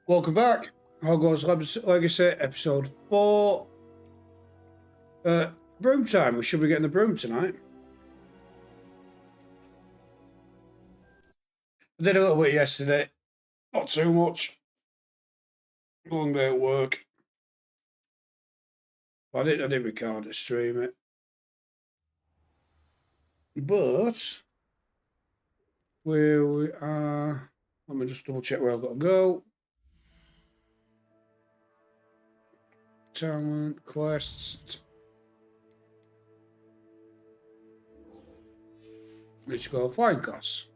Welcome back. Hogwarts Legacy episode 4. Broom time. We should be getting the broom tonight. I did a little bit yesterday. Not too much. Long day at work. I did record it, stream it. But where we are, let me just double check where I've got to go. Talent, quests. Need to go flying costs.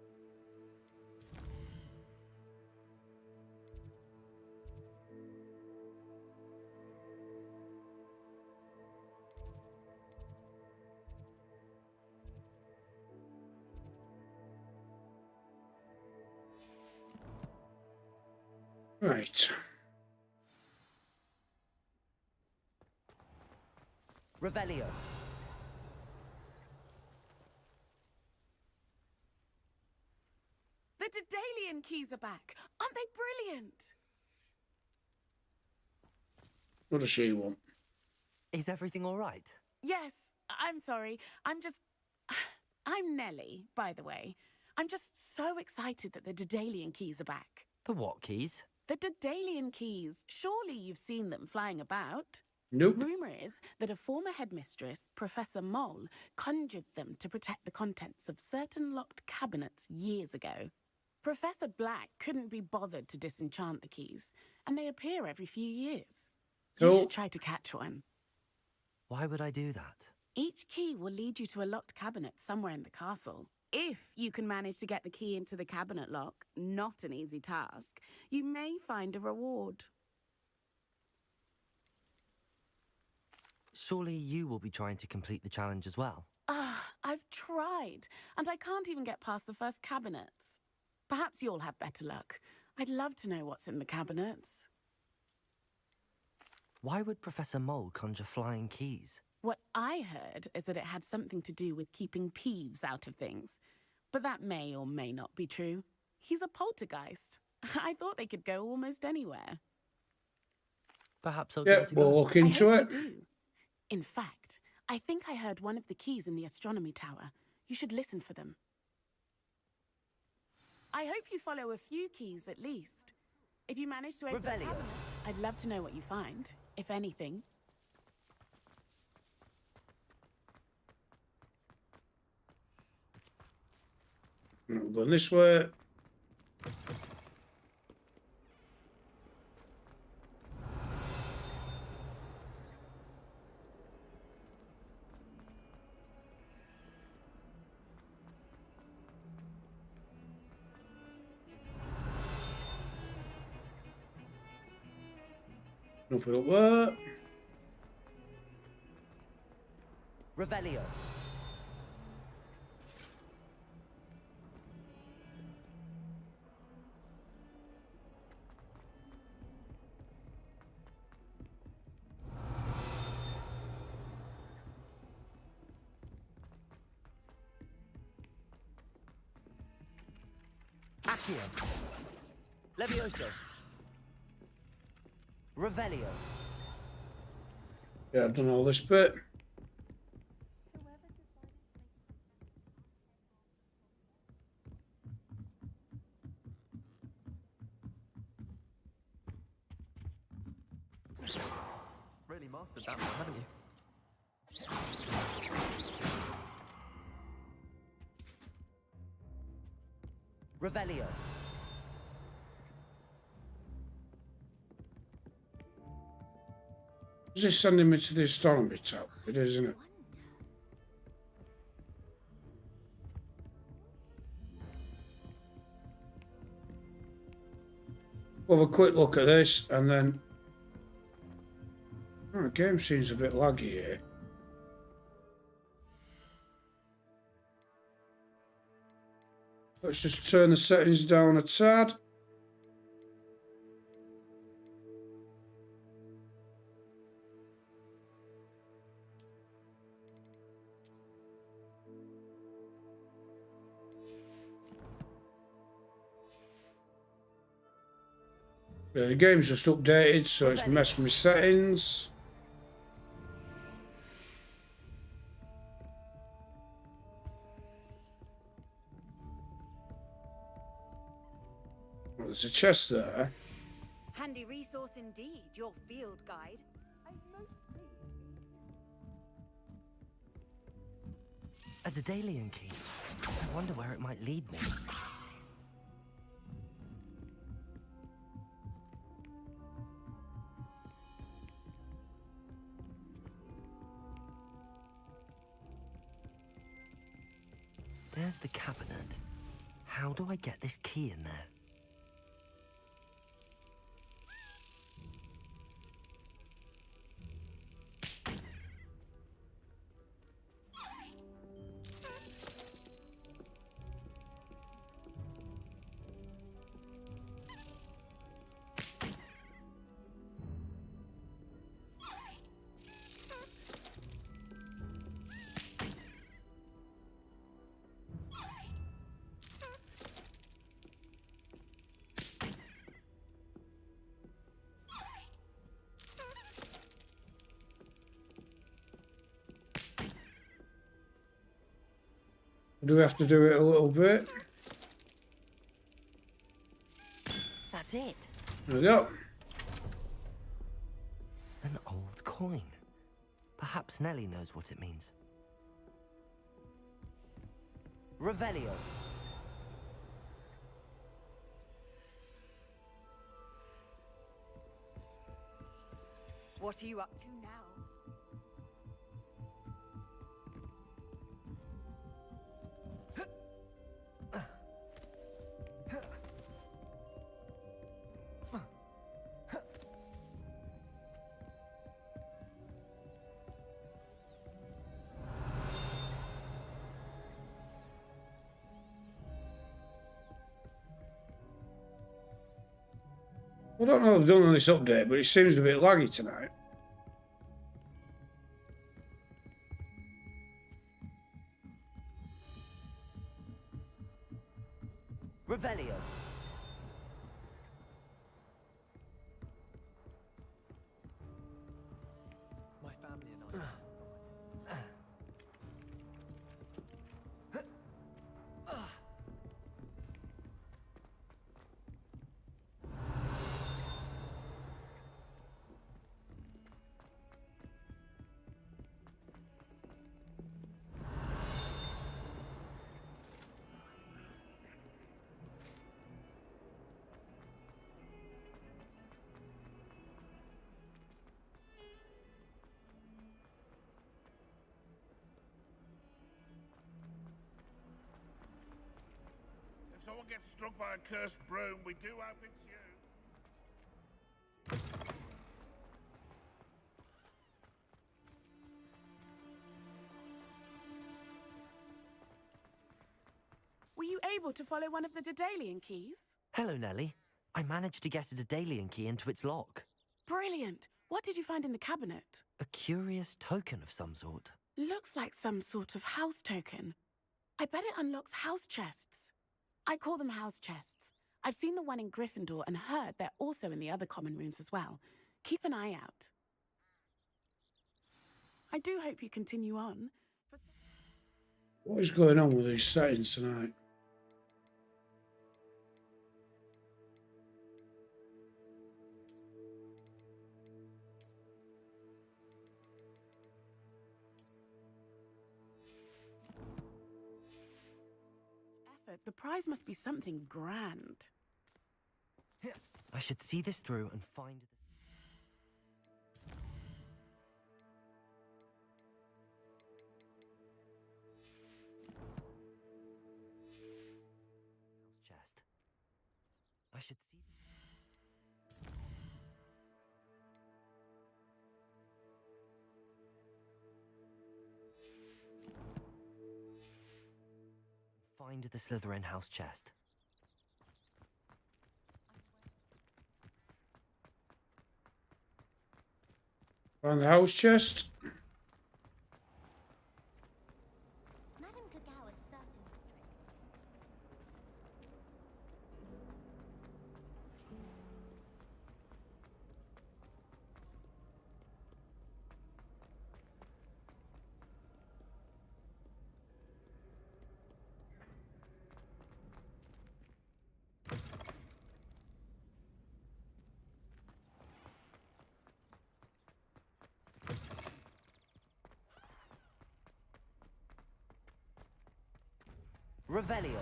Right. Revelio. The Daedalian keys are back. Aren't they brilliant? What does she want? Is everything all right? Yes, I'm sorry. I'm Nellie, by the way. I'm just so excited that the Daedalian keys are back. The what keys? The Daedalian keys. Surely you've seen them flying about. Nope. Rumour is that a former headmistress, Professor Mole, conjured them to protect the contents of certain locked cabinets years ago. Professor Black couldn't be bothered to disenchant the keys, and they appear every few years. You should try to catch one. Why would I do that? Each key will lead you to a locked cabinet somewhere in the castle. If you can manage to get the key into the cabinet lock, not an easy task, you may find a reward. Surely you will be trying to complete the challenge as well. I've tried, and I can't even get past the first cabinets. Perhaps you'll have better luck. I'd love to know what's in the cabinets. Why would Professor Mole conjure flying keys? What I heard is that it had something to do with keeping Peeves out of things. But that may or may not be true. He's a poltergeist. I thought they could go almost anywhere. Perhaps I'll Yeah, go to we'll go. look into I it. hope you do. In fact, I think I heard one of the keys in the astronomy tower. You should listen for them. I hope you follow a few keys at least. If you manage to open the Revelio. cabinet, I'd love to know what you find, if anything. We're going this way. Nothing up there. Revelio. Accio. Levioso. Revelio. Yeah, I've done all this bit. Really mastered that one, haven't you? Revelio. Is this sending me to the astronomy tower? It is, isn't it? We'll have a quick look at this and then... Oh, the game seems a bit laggy here. Let's just turn the settings down a tad. The game's just updated, so it's messed with my settings. Well, there's a chest there. Handy resource indeed, your field guide. A Daedalian key. I wonder where it might lead me. There's the cabinet. How do I get this key in there? Do we have to do it a little bit? That's it. There we go. An old coin. Perhaps Nellie knows what it means. Revelio. What are you up to now? I don't know what I've done on this update, but it seems a bit laggy tonight. Revelio. My family and I. If someone gets struck by a cursed broom, we do hope it's you. Were you able to follow one of the Daedalian keys? Hello, Nellie. I managed to get a Daedalian key into its lock. Brilliant. What did you find in the cabinet? A curious token of some sort. Looks like some sort of house token. I bet it unlocks house chests. I call them house chests. I've seen the one in Gryffindor and heard they're also in the other common rooms as well. Keep an eye out. I do hope you continue on. What is going on with these settings tonight? Effort, the prize must be something grand. I should see this through and find the... chest. I should see... Find the Slytherin house chest. Found the house chest. Madame Kagao is certainly strict. Revelio.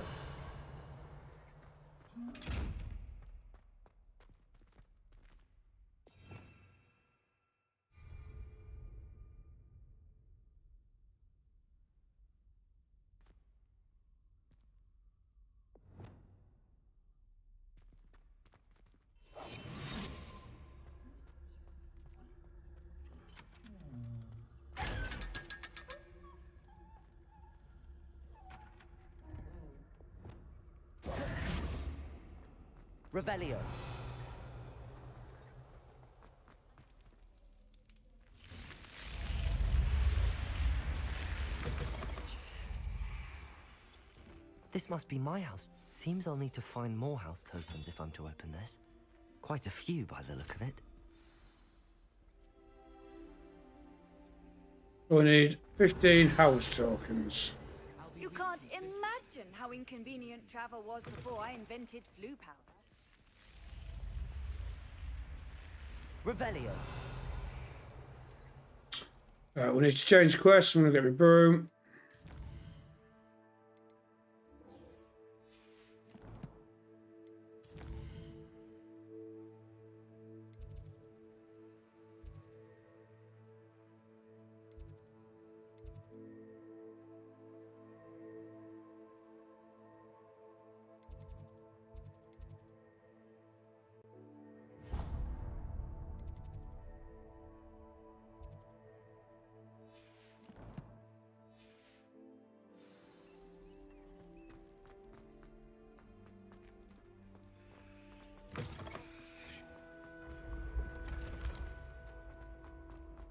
Revelio. This must be my house. Seems I'll need to find more house tokens if I'm to open this. Quite a few by the look of it. We need 15 house tokens. You can't imagine how inconvenient travel was before I invented flu powder. Revelio. Right, we need to change quests. I'm going to get my broom.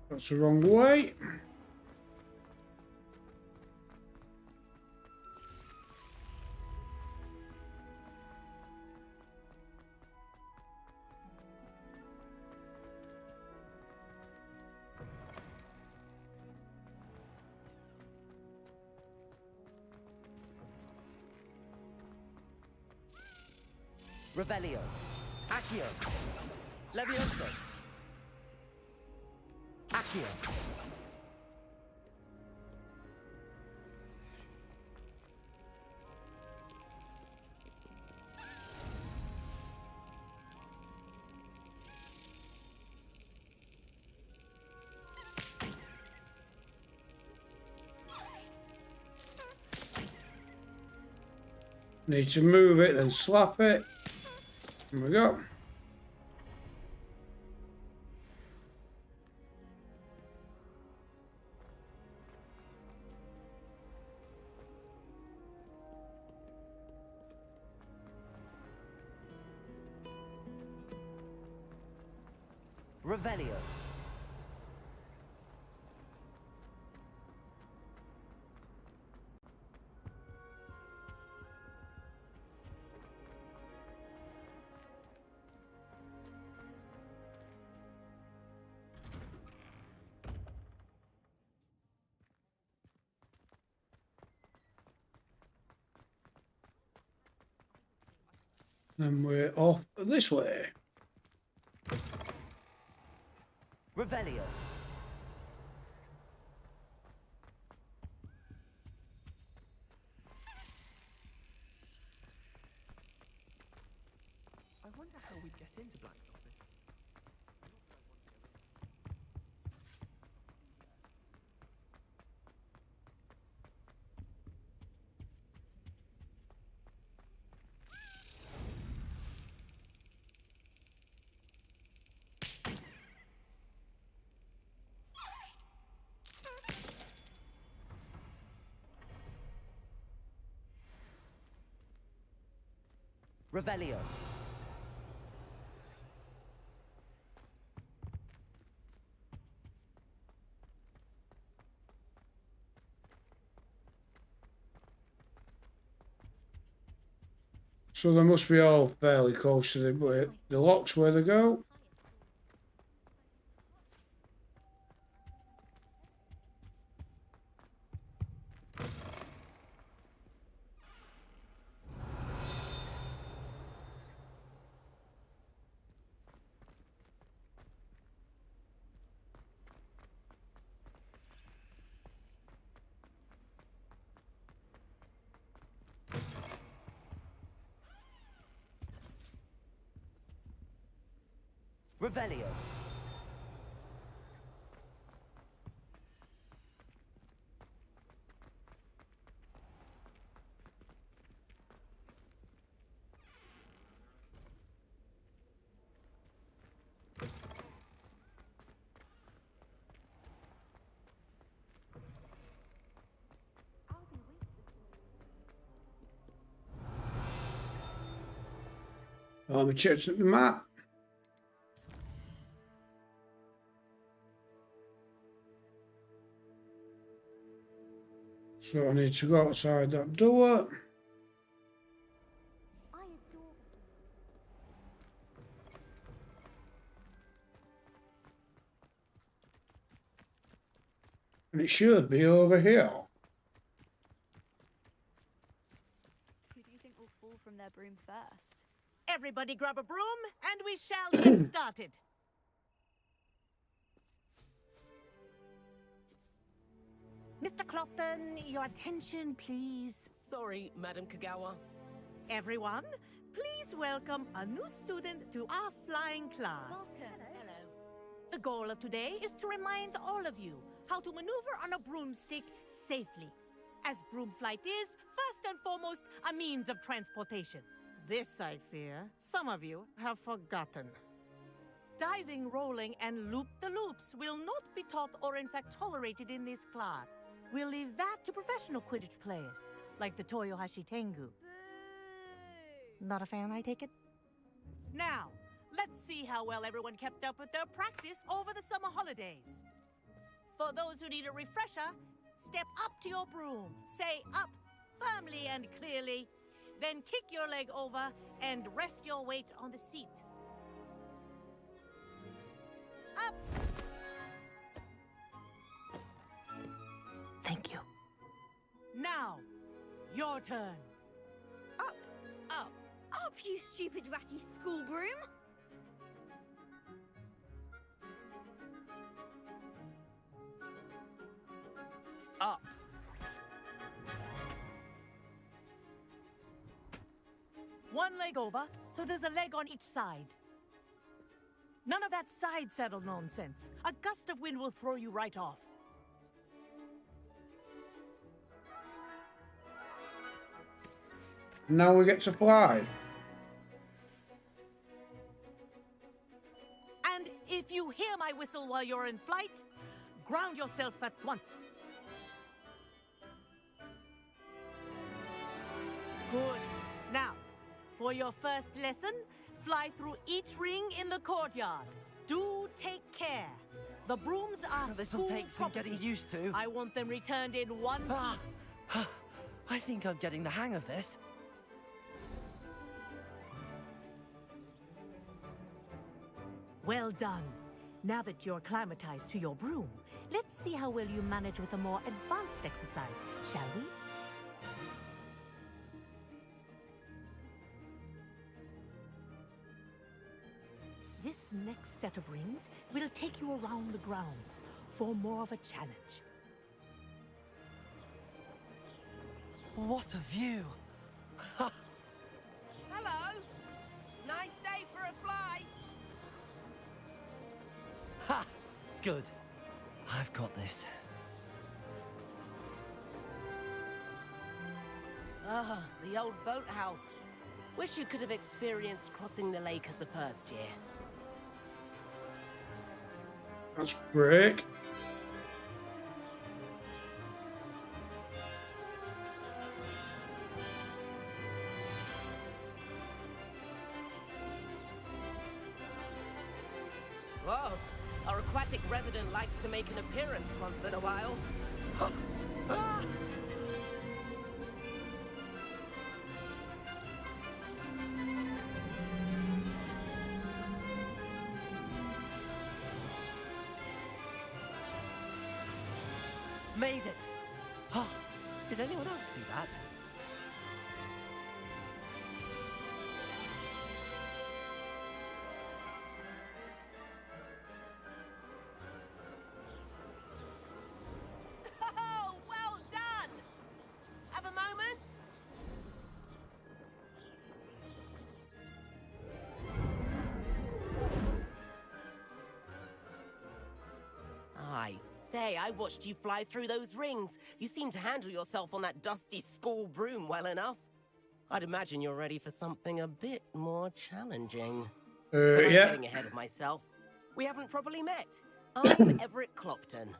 That's the wrong way. Revelio. Accio. Levioso. Accio. Need to move it, then slap it. There we go. Revelio. Then we're off this way. Revelio. I wonder how we get into blacksmithing. Revelio. So they must be all fairly close to the locks where they go. Revelio. Oh, we checked the map. So I need to go outside that door. I adore And it should be over here. Who do you think will fall from their broom first? Everybody grab a broom and we shall get started. Mr. Clopton, your attention, please. Sorry, Madam Kagawa. Everyone, please welcome a new student to our flying class. Welcome. Hello. The goal of today is to remind all of you how to maneuver on a broomstick safely, as broom flight is, first and foremost, a means of transportation. This, I fear, some of you have forgotten. Diving, rolling, and loop-the-loops will not be taught or in fact tolerated in this class. We'll leave that to professional Quidditch players, like the Toyohashi Tengu. Not a fan, I take it? Now, let's see how well everyone kept up with their practice over the summer holidays. For those who need a refresher, step up to your broom, say up firmly and clearly, then kick your leg over and rest your weight on the seat. Up! Thank you. Now, your turn. Up! Up! Up, you stupid ratty school broom! Up. One leg over, so there's a leg on each side. None of that side saddle nonsense. A gust of wind will throw you right off. Now we get to fly. And if you hear my whistle while you're in flight, ground yourself at once. Good. Now, for your first lesson, fly through each ring in the courtyard. Do take care. The brooms are This'll school take some property. getting used to. I want them returned in one piece. I think I'm getting the hang of this. Well done. Now that you're acclimatized to your broom, let's see how well you manage with a more advanced exercise, shall we? This next set of rings will take you around the grounds for more of a challenge. What a view! Hello. Nice day for a flight. Ha! Good. I've got this. Ah, the old boathouse. Wish you could have experienced crossing the lake as a first year. Let's break. Whoa, our aquatic resident likes to make an appearance once in a while. Ah! Made it! Oh, did anyone else see that? Oh, well done! Have a moment? say, I watched you fly through those rings. You seem to handle yourself on that dusty school broom well enough. I'd imagine you're ready for something a bit more challenging. But I'm Yeah. getting ahead of myself. We haven't properly met. I'm Everett Clopton.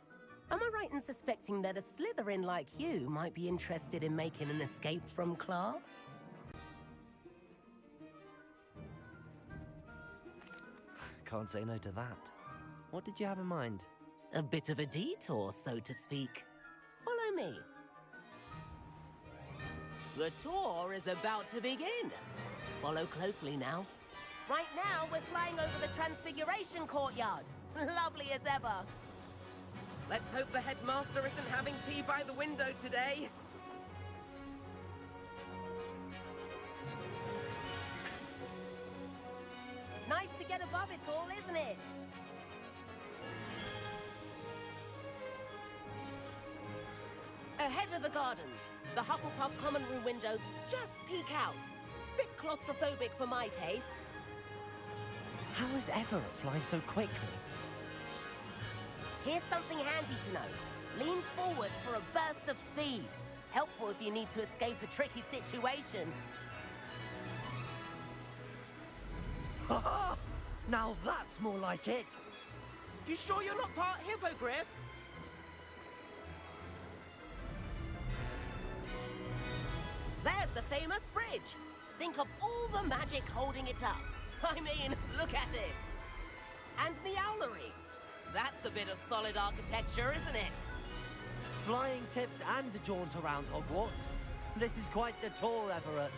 Am I right in suspecting that a Slytherin like you might be interested in making an escape from class? Can't say no to that. What did you have in mind? A bit of a detour, so to speak. Follow me. The tour is about to begin. Follow closely now. Right now, we're flying over the Transfiguration Courtyard. Lovely as ever. Let's hope the headmaster isn't having tea by the window today. Nice to get above it all, isn't it? Ahead of the gardens, the Hufflepuff common room windows just peek out. Bit claustrophobic for my taste. How is Everett flying so quickly? Here's something handy to know. Lean forward for a burst of speed. Helpful if you need to escape a tricky situation. Ha! Now that's more like it. You sure you're not part hippogriff? There's the famous bridge. Think of all the magic holding it up. I mean, look at it. And the owlery. That's a bit of solid architecture, isn't it? Flying tips and a jaunt around Hogwarts. This is quite the tour, Everett.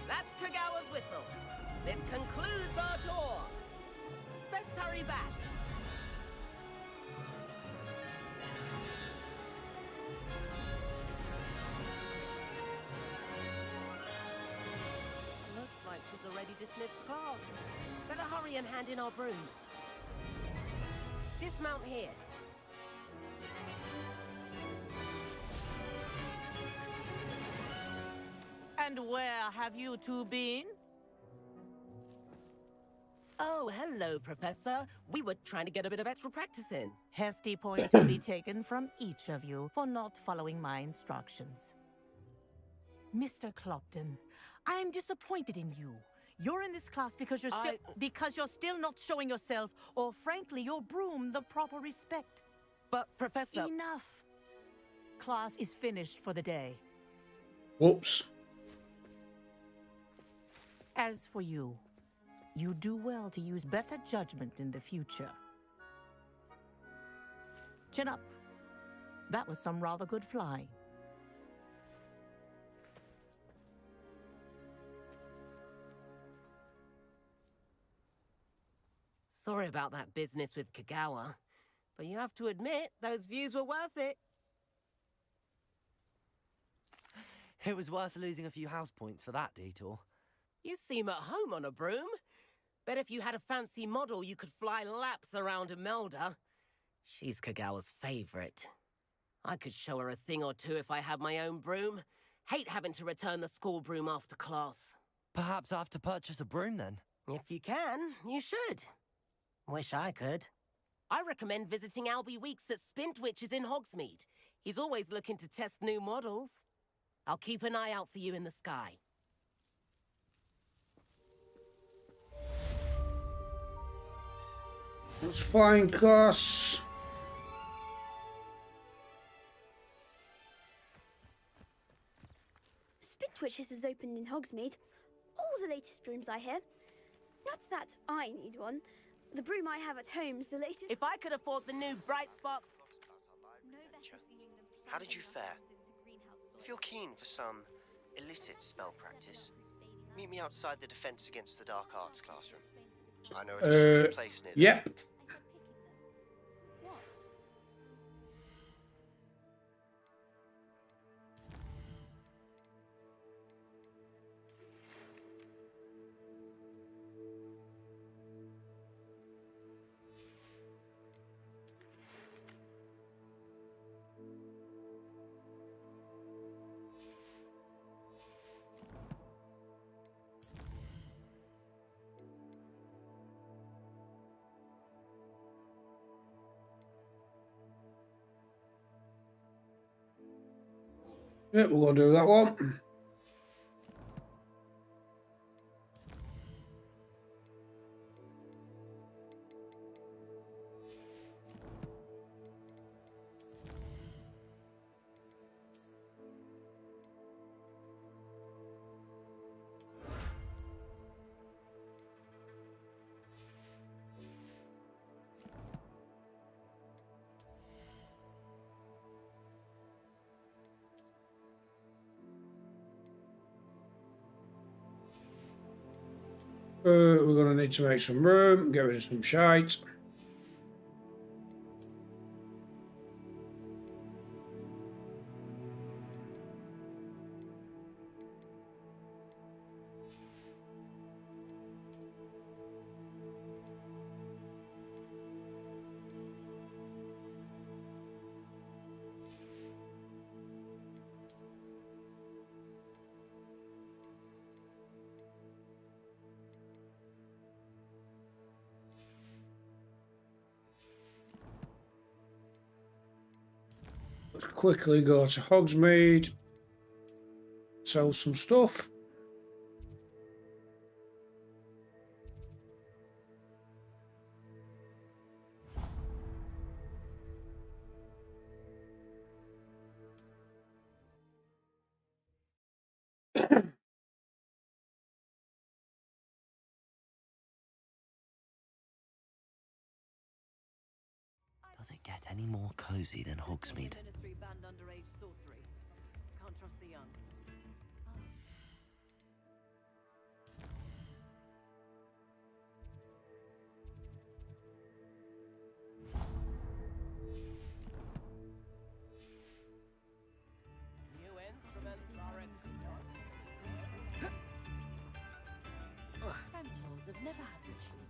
That's Kagawa's whistle. This concludes our tour. Best hurry back. Looks like she's already dismissed class. Better hurry and hand in our brooms. Dismount here. And where have you two been? Oh, hello, Professor. We were trying to get a bit of extra practice in. Hefty points will be taken from each of you for not following my instructions. Mr. Clopton, I'm disappointed in you. You're in this class because you're still not showing yourself, or frankly, your broom the proper respect. But, Professor... Enough. Class is finished for the day. Whoops. As for you, you do well to use better judgment in the future. Chin up. That was some rather good flying. Sorry about that business with Kagawa, but you have to admit, those views were worth it. It was worth losing a few house points for that detour. You seem at home on a broom. Bet if you had a fancy model, you could fly laps around Imelda. She's Kagawa's favorite. I could show her a thing or two if I had my own broom. Hate having to return the school broom after class. Perhaps I have to purchase a broom then. If you can, you should. Wish I could. I recommend visiting Albie Weeks at Spintwitches in Hogsmeade. He's always looking to test new models. I'll keep an eye out for you in the sky. It's flying class. Spintwitches is opened in Hogsmeade. All the latest brooms, I hear. Not that I need one. The broom I have at home is the latest. If I could afford the new Bright Spark... How did you fare? If you're keen for some illicit spell practice, meet me outside the Defense Against the Dark Arts classroom. I know a discreet place near there. Yep. Yeah, we're going to do that one. We're going to need to make some room, get rid of some shite. Let's quickly go to Hogsmeade, sell some stuff. Does it get any more cozy than Hogsmeade? Ministry banned underage sorcery. Can't trust the young. New ends prevents our ends. Centaurs have never had machine.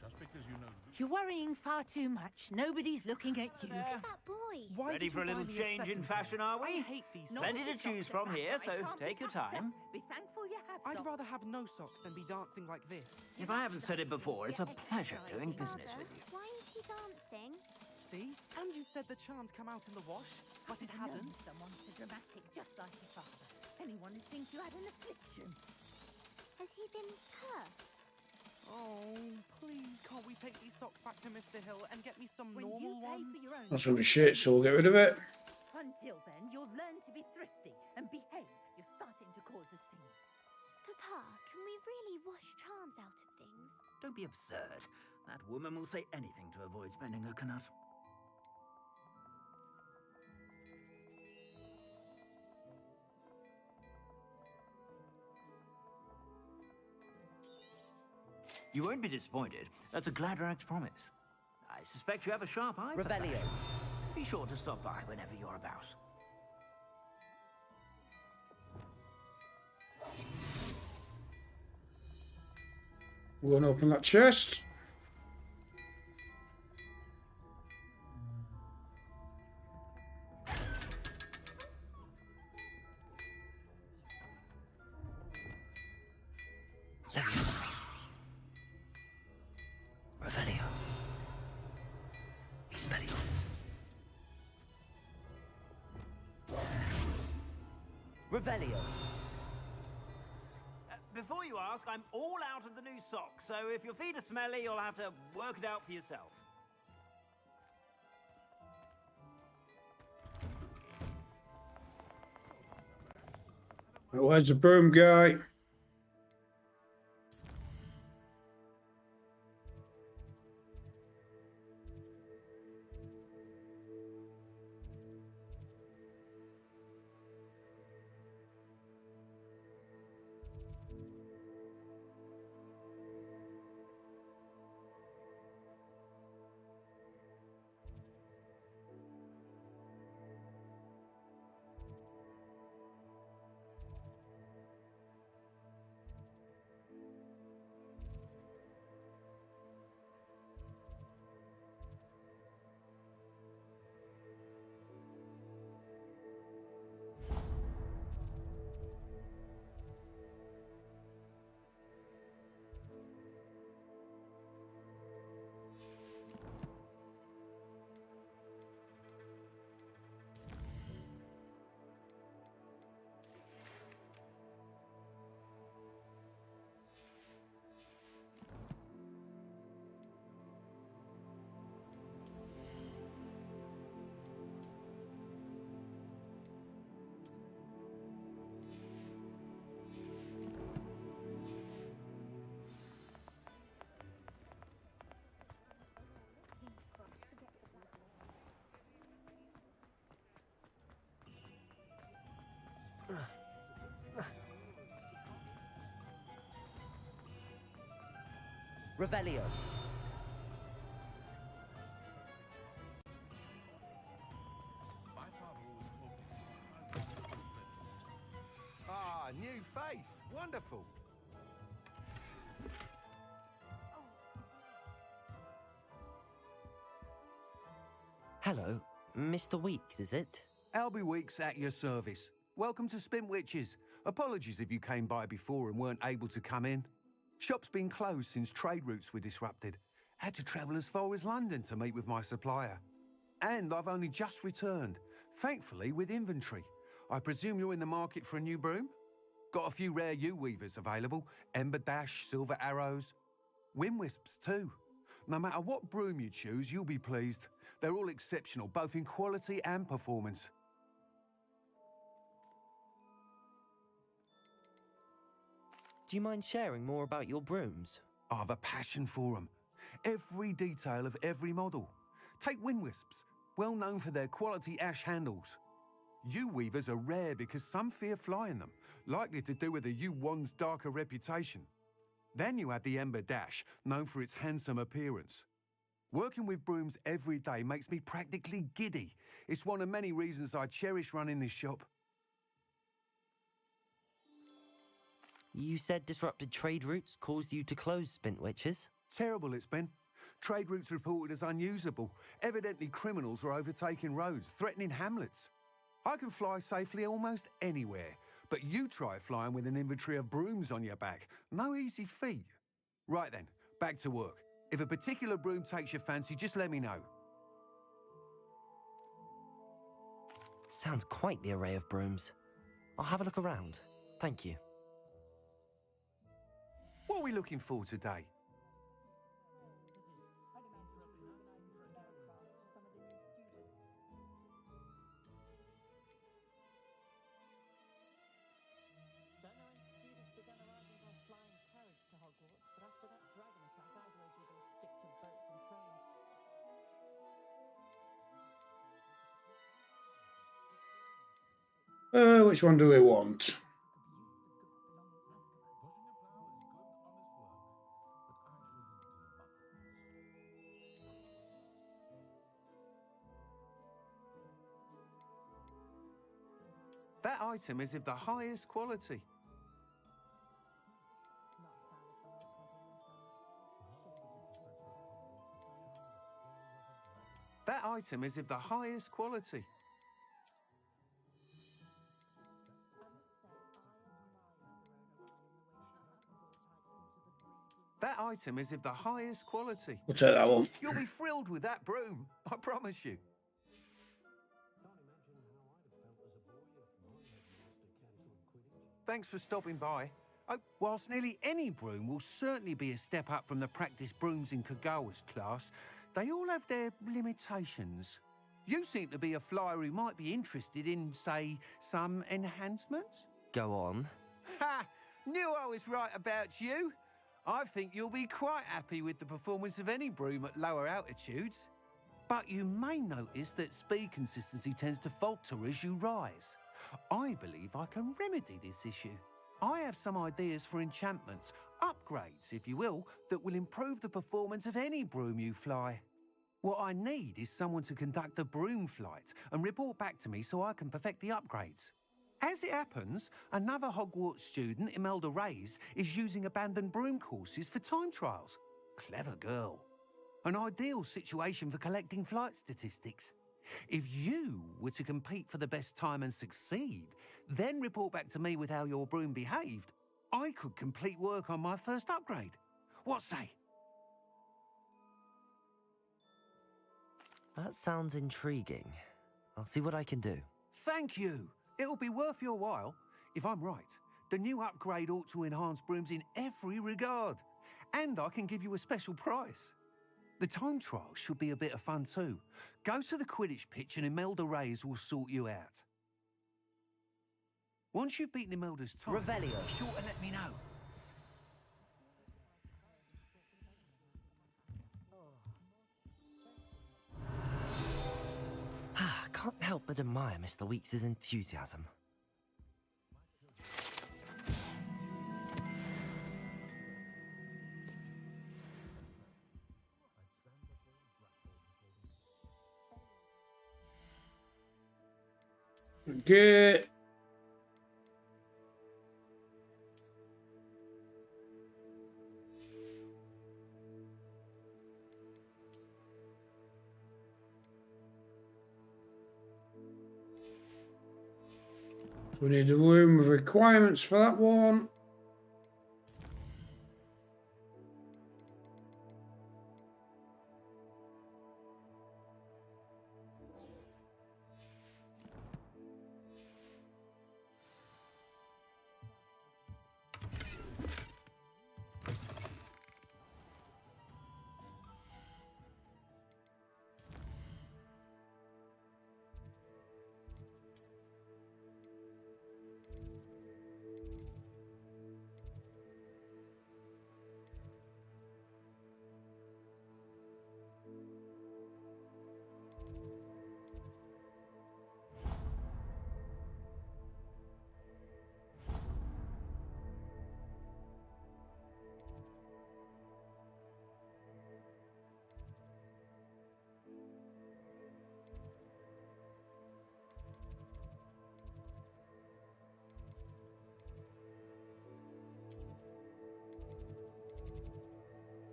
Just because you know. You're worrying far too much. Nobody's looking at you. That boy. Ready for a little change in fashion, are we? I hate these Plenty to choose from here, so take your time. Be thankful you have I'd rather have no socks than be dancing like this. If I haven't said it before, it's a pleasure doing business with you. Why is he dancing? See? And you said the charms come out in the wash, but it hasn't. Someone so dramatic, just like your father. Anyone who thinks you had an affliction. Has he been cursed? Oh, please, can't we take these socks back to Mr. Hill and get me some When you normal pay ones? for your own That's going to be shit, so we'll get rid of it. Until then, you'll learn to be thrifty and behave. You're starting to cause a scene. Papa, can we really wash charms out of things? Don't be absurd. That woman will say anything to avoid spending her canut. You won't be disappointed. That's a Gladrax promise. I suspect you have a sharp eye for Revelio. fashion. Be sure to stop by whenever you're about. We're going to open that chest. Leviosa. Revelio. Expelliarmus. Revelio. Before you ask, I'm all out of the new socks, so if your feet are smelly, you'll have to work it out for yourself. Where's the broom guy? Revelio. Ah, new face. Wonderful. Hello, Mr. Weeks, is it? Albie Weeks at your service. Welcome to Spintwitches. Apologies if you came by before and weren't able to come in. Shop's been closed since trade routes were disrupted. Had to travel as far as London to meet with my supplier. And I've only just returned, thankfully with inventory. I presume you're in the market for a new broom? Got a few rare U-weavers available. Ember Dash, Silver Arrows. Wind Wisps too. No matter what broom you choose, you'll be pleased. They're all exceptional, both in quality and performance. Do you mind sharing more about your brooms? I have a passion for them. Every detail of every model. Take Wind Wisps, well known for their quality ash handles. U-weavers are rare because some fear flying them, likely to do with the U-wand's darker reputation. Then you have the Ember Dash, known for its handsome appearance. Working with brooms every day makes me practically giddy. It's one of many reasons I cherish running this shop. You said disrupted trade routes caused you to close Spintwitches? Terrible it's been. Trade routes reported as unusable. Evidently criminals are overtaking roads, threatening hamlets. I can fly safely almost anywhere, but you try flying with an inventory of brooms on your back. No easy feat. Right then, back to work. If a particular broom takes your fancy, just let me know. Sounds quite the array of brooms. I'll have a look around. Thank you. What are we looking for today? Students began arriving by flying carriage to Hogwarts, but after that dragon attack, I'd wager they'll stick to boats and trains. Which one do we want? That item is of the highest quality. That item is of the highest quality. That item is of the highest quality. We'll take that one. You'll be thrilled with that broom, I promise you. Thanks for stopping by. Oh, whilst nearly any broom will certainly be a step up from the practice brooms in Kagawa's class, they all have their limitations. You seem to be a flyer who might be interested in, say, some enhancements? Go on. Ha! Knew I was right about you. I think you'll be quite happy with the performance of any broom at lower altitudes. But you may notice that speed consistency tends to falter as you rise. I believe I can remedy this issue. I have some ideas for enchantments, upgrades, if you will, that will improve the performance of any broom you fly. What I need is someone to conduct a broom flight and report back to me so I can perfect the upgrades. As it happens, another Hogwarts student, Imelda Reyes, is using abandoned broom courses for time trials. Clever girl. An ideal situation for collecting flight statistics. If you were to compete for the best time and succeed, then report back to me with how your broom behaved, I could complete work on my first upgrade. What say? That sounds intriguing. I'll see what I can do. Thank you. It'll be worth your while. If I'm right, the new upgrade ought to enhance brooms in every regard. And I can give you a special price. The time trial should be a bit of fun too. Go to the Quidditch pitch and Imelda Reyes will sort you out. Once you've beaten Imelda's time, Revelio. be sure to let me know. I can't help but admire Mr. Weeks' enthusiasm. Okay. So we need a room with requirements for that one.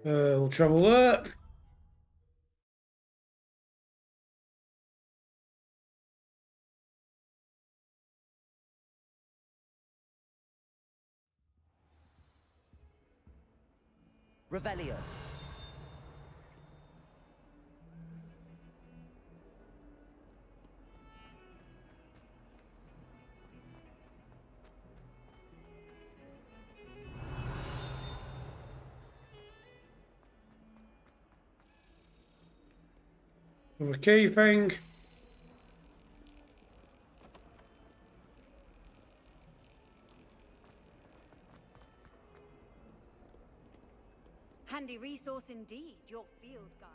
We'll travel there. Revelio. With a key thing. Handy resource indeed, your field guide.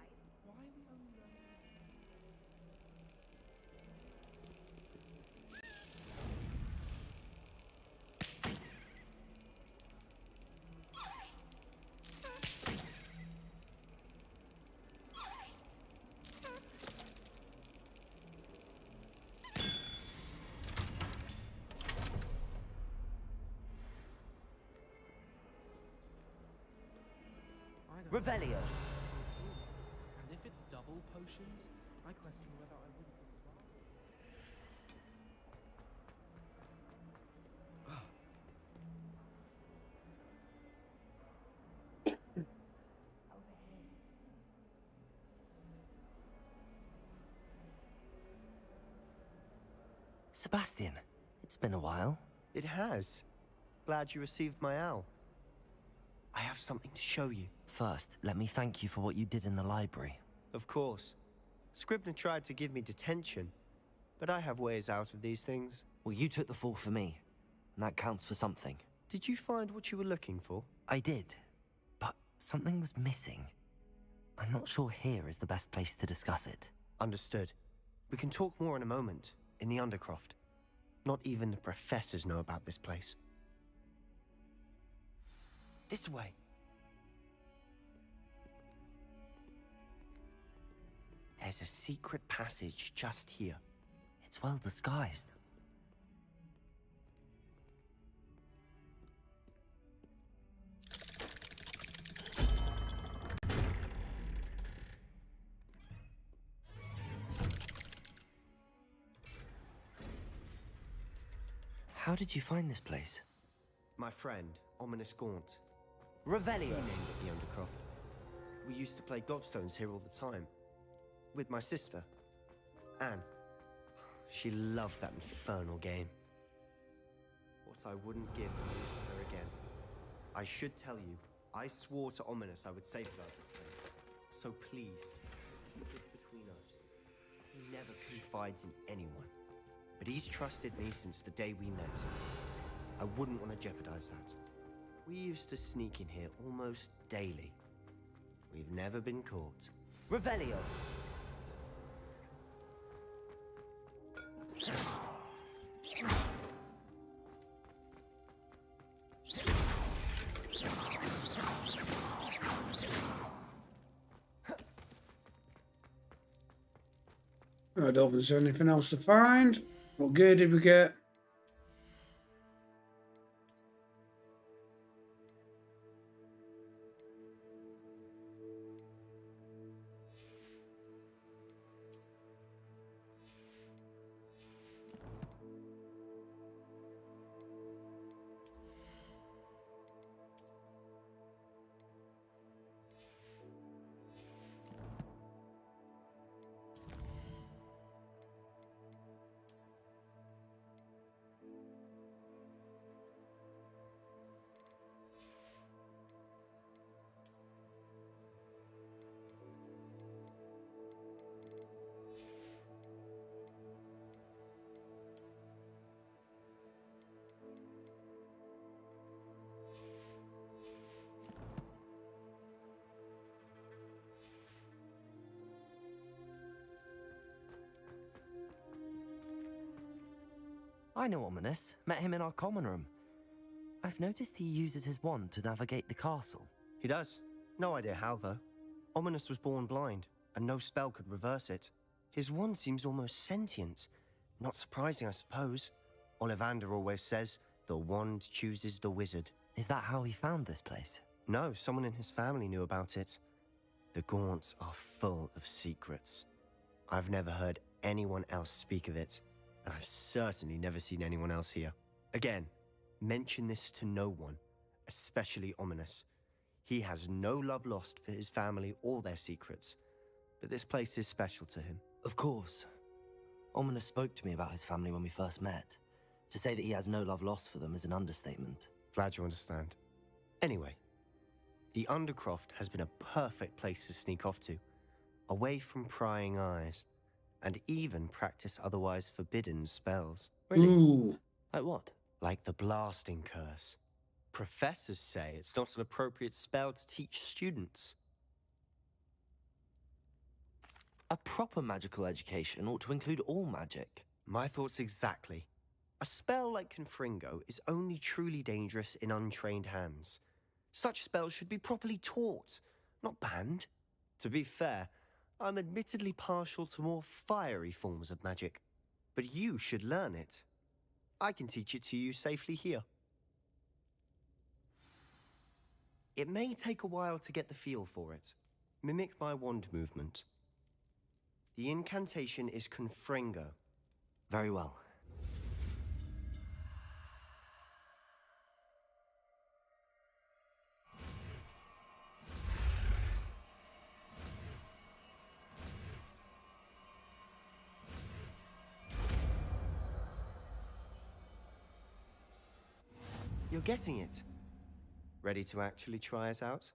Revelio. And if it's double potions, I question whether I would have. Sebastian, it's been a while. It has. Glad you received my owl. I have something to show you. First, let me thank you for what you did in the library. Of course. Scribner tried to give me detention, but I have ways out of these things. Well, you took the fall for me, and that counts for something. Did you find what you were looking for? I did, but something was missing. I'm not sure here is the best place to discuss it. Understood. We can talk more in a moment, in the Undercroft. Not even the professors know about this place. This way. There's a secret passage just here. It's well disguised. How did you find this place? My friend, Ominous Gaunt. Revelio. He named it the Undercroft. We used to play gobstones here all the time. With my sister, Anne. She loved that infernal game. What I wouldn't give to lose to her again. I should tell you, I swore to Ominous I would safeguard this place. So please, keep this between us. He never confides in anyone. But he's trusted me since the day we met. I wouldn't want to jeopardize that. We used to sneak in here almost daily. We've never been caught. Revelio. I don't think there's anything else to find. What gear did we get? I know Ominous. Met him in our common room. I've noticed he uses his wand to navigate the castle. He does. No idea how, though. Ominous was born blind, and no spell could reverse it. His wand seems almost sentient. Not surprising, I suppose. Ollivander always says, the wand chooses the wizard. Is that how he found this place? No, someone in his family knew about it. The Gaunts are full of secrets. I've never heard anyone else speak of it, and I've certainly never seen anyone else here. Again, mention this to no one, especially Ominous. He has no love lost for his family or their secrets, but this place is special to him. Of course. Ominous spoke to me about his family when we first met. To say that he has no love lost for them is an understatement. Glad you understand. Anyway, the Undercroft has been a perfect place to sneak off to, away from prying eyes, and even practice otherwise forbidden spells. Really? Ooh. Like what? Like the blasting curse. Professors say it's not an appropriate spell to teach students. A proper magical education ought to include all magic. My thoughts exactly. A spell like Confringo is only truly dangerous in untrained hands. Such spells should be properly taught, not banned. To be fair, I'm admittedly partial to more fiery forms of magic, but you should learn it. I can teach it to you safely here. It may take a while to get the feel for it. Mimic my wand movement. The incantation is Confringo. Very well. You're getting it. Ready to actually try it out?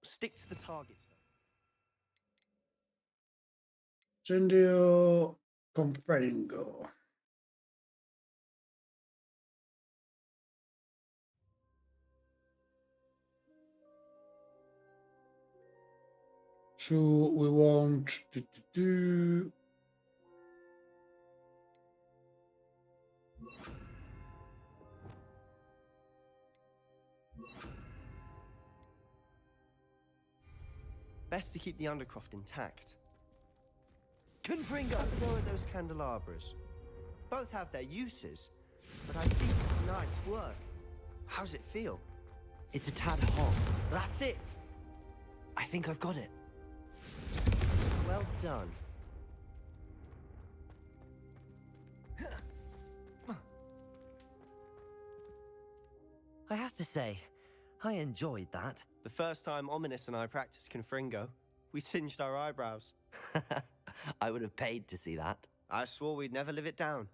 Stick to the targets, though. Incendio Confringo. So we want do. Best to keep the Undercroft intact. Confringo! Have a go at those candelabras. Both have their uses, but I think nice work. How's it feel? It's a tad hot. That's it! I think I've got it. Well done. I have to say, I enjoyed that. The first time Ominous and I practiced Confringo, we singed our eyebrows. I would have paid to see that. I swore we'd never live it down.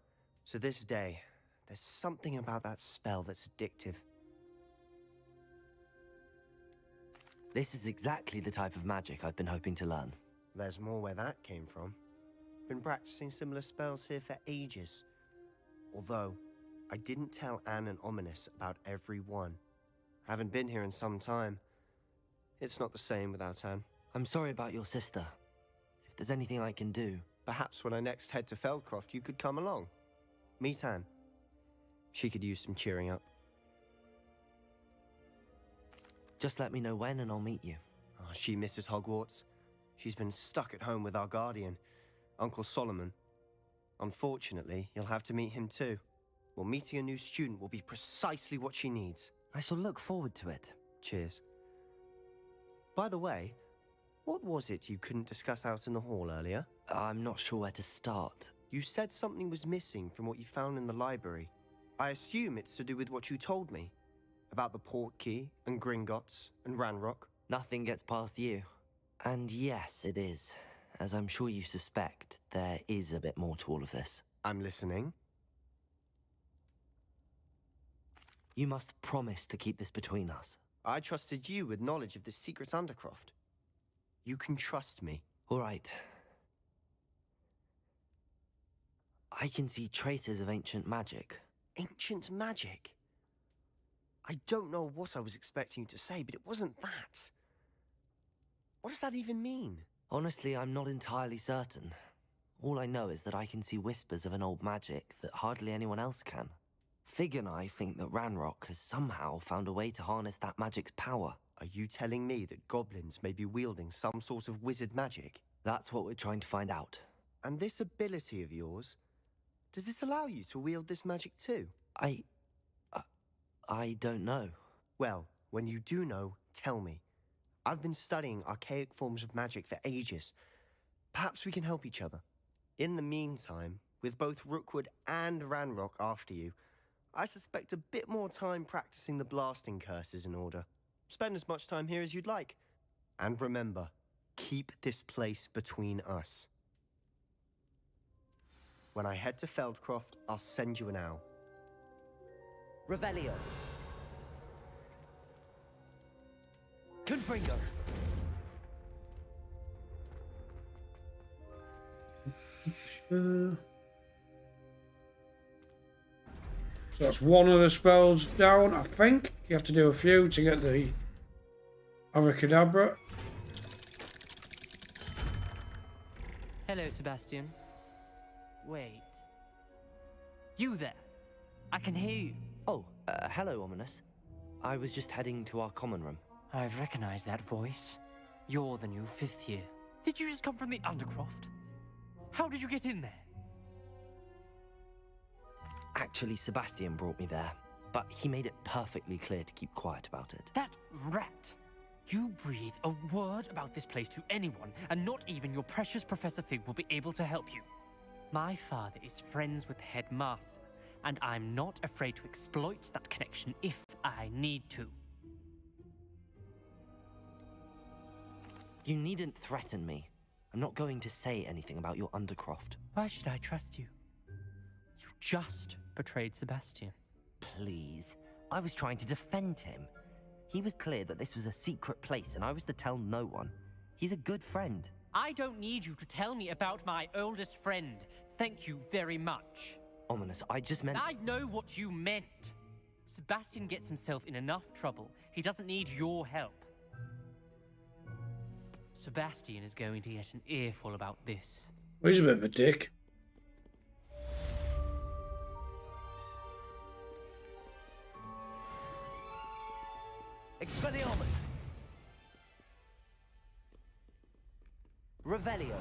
To this day, there's something about that spell that's addictive. This is exactly the type of magic I've been hoping to learn. There's more where that came from. Been practicing similar spells here for ages. Although, I didn't tell Anne and Ominous about every one. Haven't been here in some time. It's not the same without Anne. I'm sorry about your sister. If there's anything I can do... Perhaps when I next head to Feldcroft, you could come along. Meet Anne. She could use some cheering up. Just let me know when and I'll meet you. Oh, she misses Hogwarts. She's been stuck at home with our guardian, Uncle Solomon. Unfortunately, you'll have to meet him too. Well, meeting a new student will be precisely what she needs. I shall look forward to it. Cheers. By the way, what was it you couldn't discuss out in the hall earlier? I'm not sure where to start. You said something was missing from what you found in the library. I assume it's to do with what you told me. About the port key, and Gringotts, and Ranrock. Nothing gets past you. And yes, it is. As I'm sure you suspect, there is a bit more to all of this. I'm listening. You must promise to keep this between us. I trusted you with knowledge of this secret undercroft. You can trust me. All right. I can see traces of ancient magic. Ancient magic? I don't know what I was expecting you to say, but it wasn't that. What does that even mean? Honestly, I'm not entirely certain. All I know is that I can see whispers of an old magic that hardly anyone else can. Fig and I think that Ranrock has somehow found a way to harness that magic's power. Are you telling me that goblins may be wielding some sort of wizard magic? That's what we're trying to find out. And this ability of yours, does it allow you to wield this magic too? I don't know. Well, when you do know, tell me. I've been studying archaic forms of magic for ages. Perhaps we can help each other. In the meantime, with both Rookwood and Ranrock after you, I suspect a bit more time practicing the blasting curse is in order. Spend as much time here as you'd like. And remember, keep this place between us. When I head to Feldcroft, I'll send you an owl. Revelio. Confringo. So that's one of the spells down, I think. You have to do a few to get the Abracadabra. Hello, Sebastian. Wait. You there? I can hear you. Oh, hello, Ominous. I was just heading to our common room. I've recognized that voice. You're the new 5th year. Did you just come from the Undercroft? How did you get in there? Actually, Sebastian brought me there, but he made it perfectly clear to keep quiet about it. That rat! You breathe a word about this place to anyone, and not even your precious Professor Fig will be able to help you. My father is friends with the headmaster, and I'm not afraid to exploit that connection if I need to. You needn't threaten me. I'm not going to say anything about your Undercroft. Why should I trust you? You just betrayed Sebastian. Please. I was trying to defend him. He was clear that this was a secret place and I was to tell no one. He's a good friend. I don't need you to tell me about my oldest friend. Thank you very much. Ominous, I just meant... I know what you meant. Sebastian gets himself in enough trouble. He doesn't need your help. Sebastian is going to get an earful about this. Well, he's a bit of a dick. Expelliarmus! Revelio!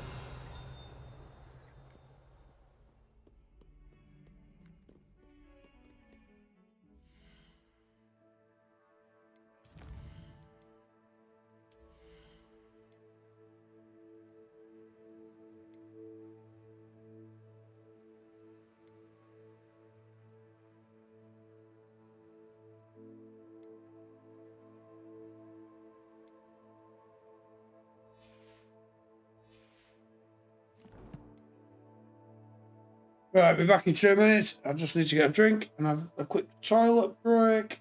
Right, be back in 2 minutes. I just need to get a drink and have a quick toilet break.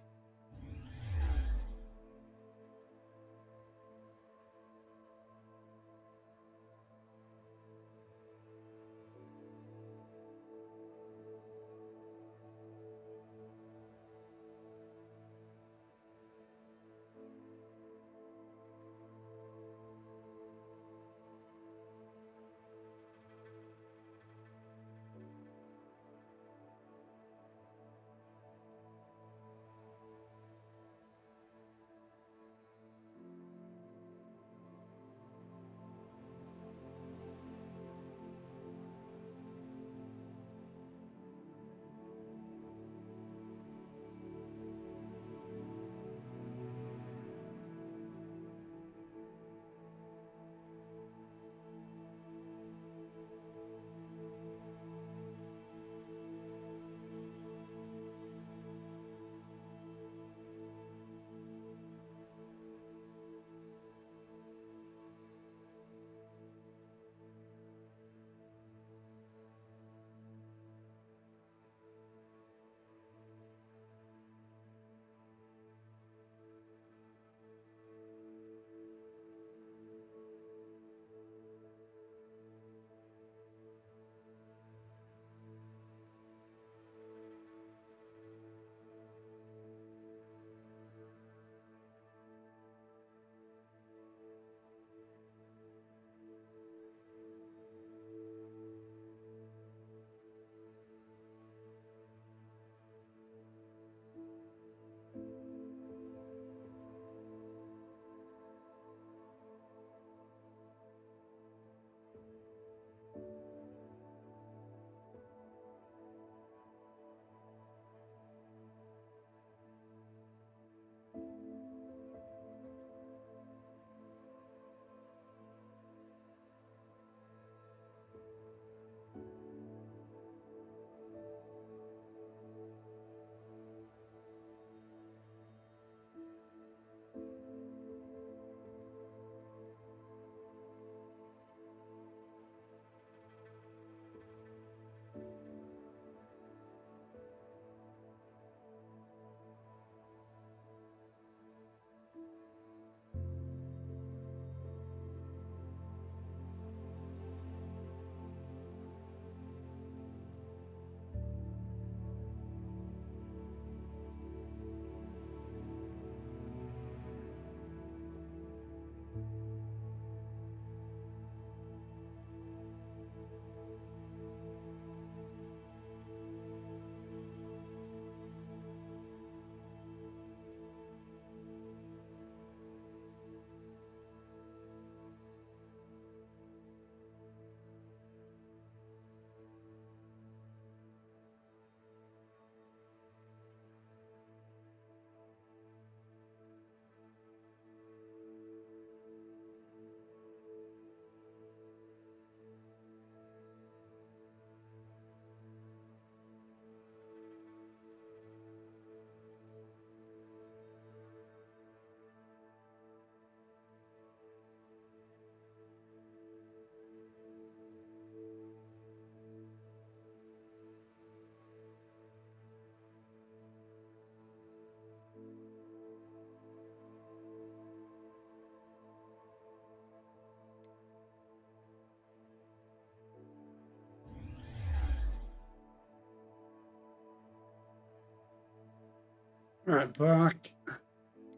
Right, back.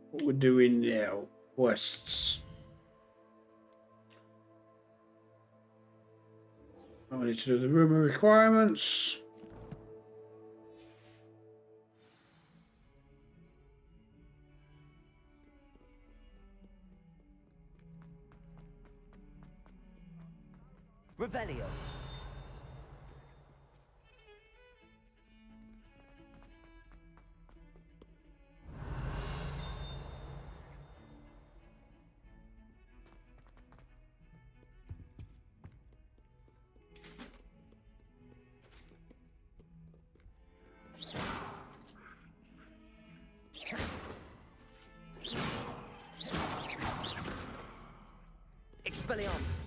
What we're doing now. Quests. I need to do the room requirements. Revelio. Expelliarmus.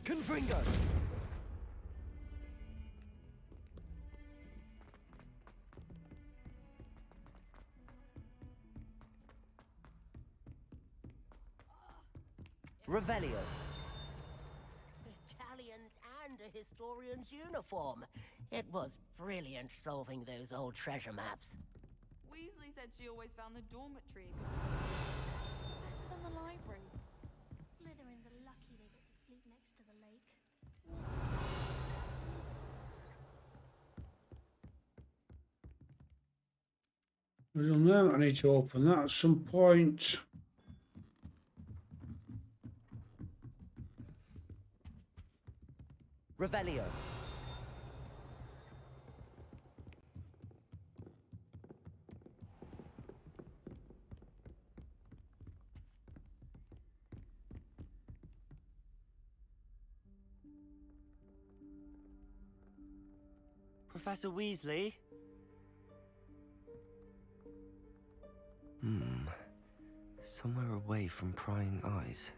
Confringo. Revelio. Galleons and a historian's uniform. It was brilliant solving those old treasure maps. Weasley said she always found the dormitory better than the library. Slytherins are lucky they get to sleep next to the lake. I don't know. I need to open that at some point. Revelio. Professor Weasley? Somewhere away from prying eyes.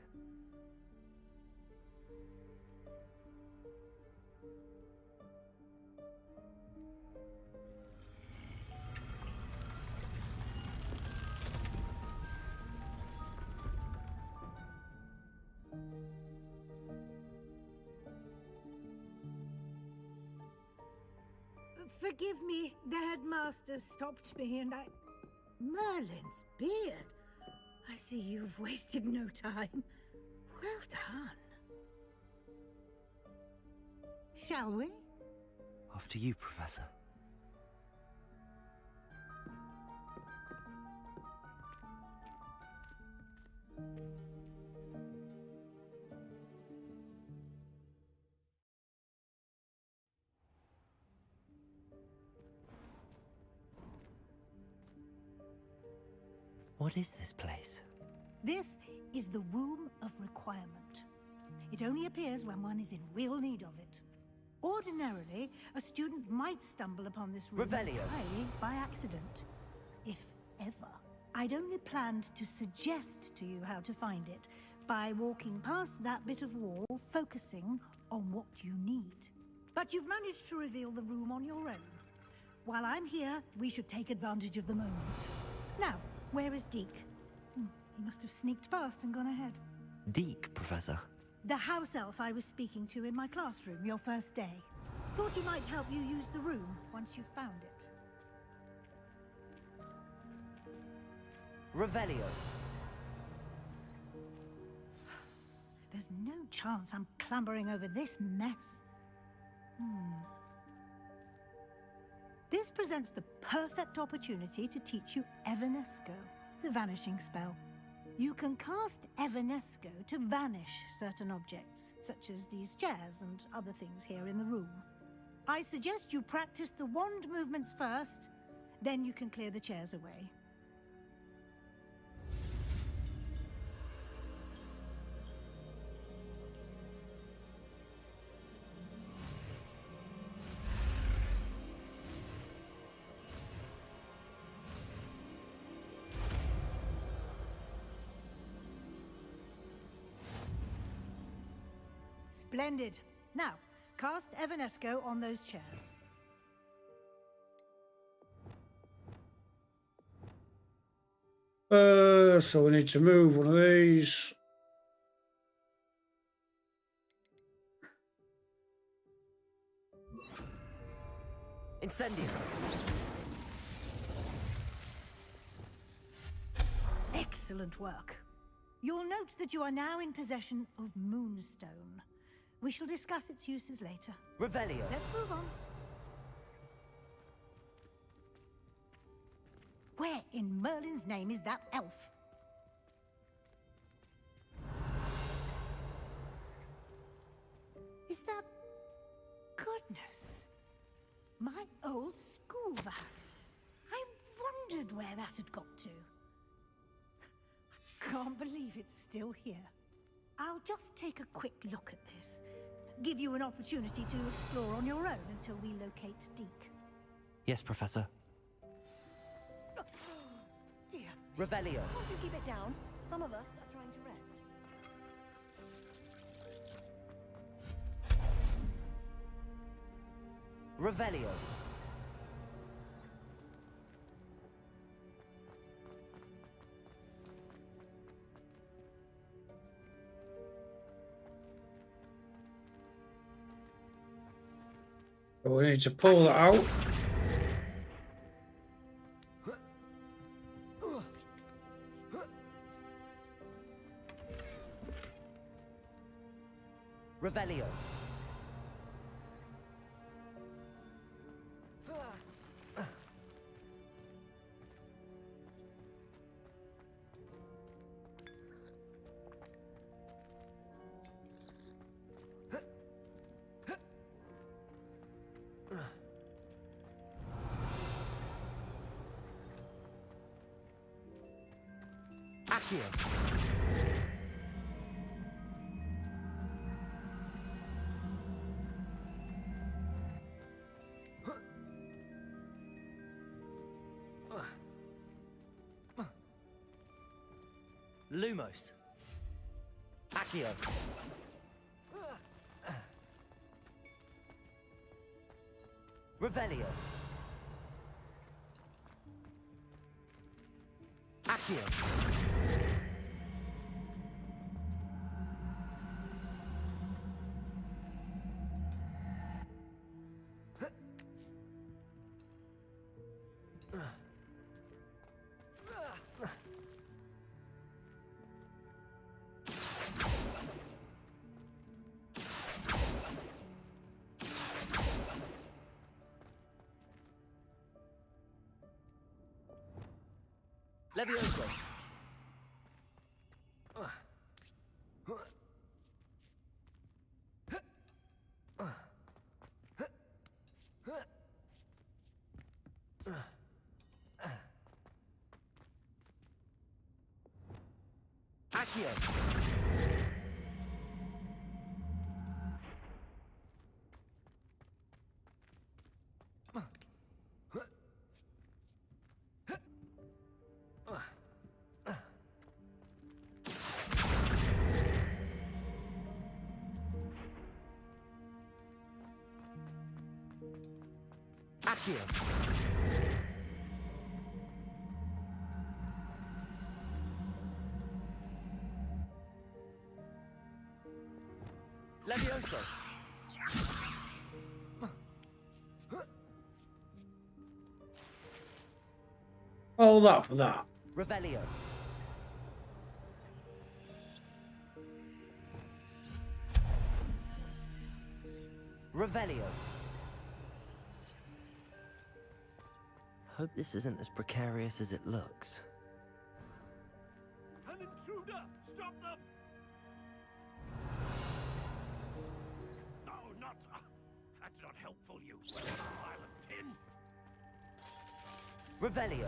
Forgive me, the headmaster stopped me and I... Merlin's beard. I see you've wasted no time. Well done. Shall we? After you, Professor. What is this place? This is the Room of Requirement. It only appears when one is in real need of it. Ordinarily, a student might stumble upon this room Revelio. entirely by accident, if ever. I'd only planned to suggest to you how to find it by walking past that bit of wall, focusing on what you need. But you've managed to reveal the room on your own. While I'm here, we should take advantage of the moment. Now, where is Deke? He must have sneaked past and gone ahead. Deke, Professor. The house elf I was speaking to in my classroom your first day. Thought he might help you use the room once you found it. Revelio. There's no chance I'm clambering over this mess. This presents the perfect opportunity to teach you Evanesco, the vanishing spell. You can cast Evanesco to vanish certain objects, such as these chairs and other things here in the room. I suggest you practice the wand movements first, then you can clear the chairs away. Splendid. Now, cast Evanesco on those chairs. So we need to move one of these. Incendio. Excellent work. You'll note that you are now in possession of Moonstone. We shall discuss its uses later. Revelio. Let's move on. Where in Merlin's name is that elf? Is that... Goodness. My old school van. I wondered where that had got to. I can't believe it's still here. I'll just take a quick look at this. Give you an opportunity to explore on your own until we locate Deke. Yes, Professor. Dear. Revelio. Won't you keep it down? Some of us are trying to rest. Revelio. So we need to pull that out. Revelio. Accio. Lumos. Accio. Revelio. Accio. Levioso. Accio. Accio. Levioso. Hold up for that. Revelio. Revelio. Hope this isn't as precarious as it looks. An intruder! Stop them! No, not... that's not helpful, you pile of tin! Revelio.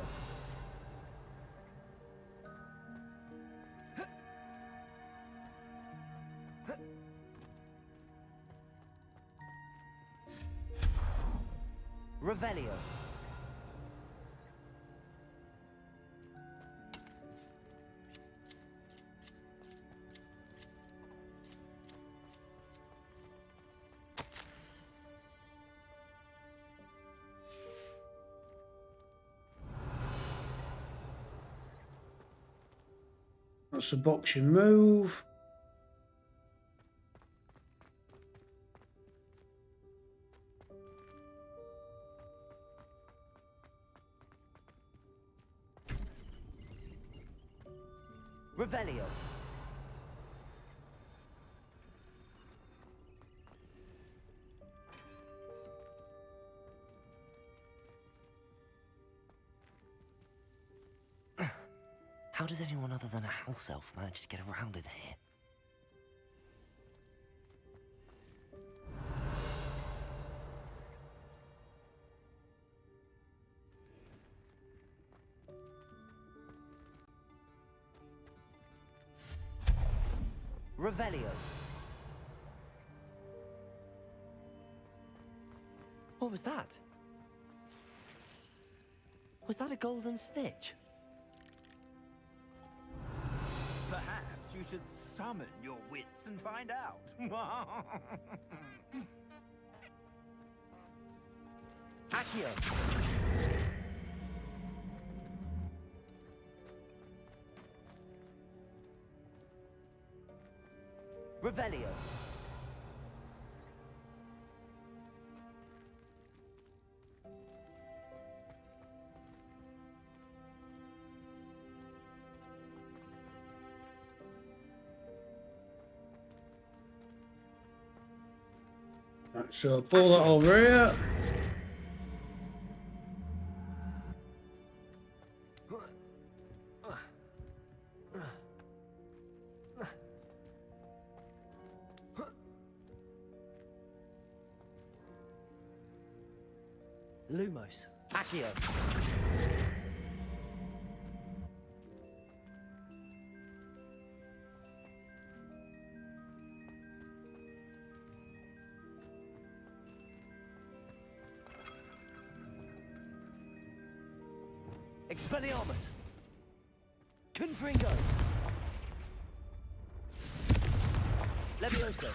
Revelio. That's a box you move. Revelio. How does anyone other than a house elf manage to get around in here? Revelio. What was that? Was that a golden snitch? Perhaps you should summon your wits and find out. Accio. Revelio. Right, so pull that over here. Lumos. Accio. Expelliarmus. Confringo. Levioso.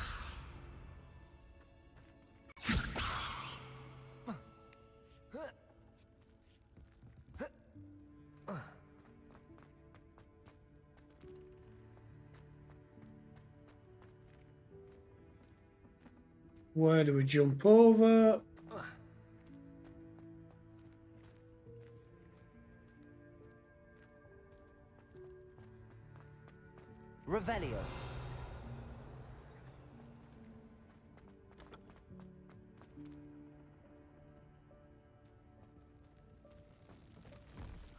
Where do we jump over? Revelio.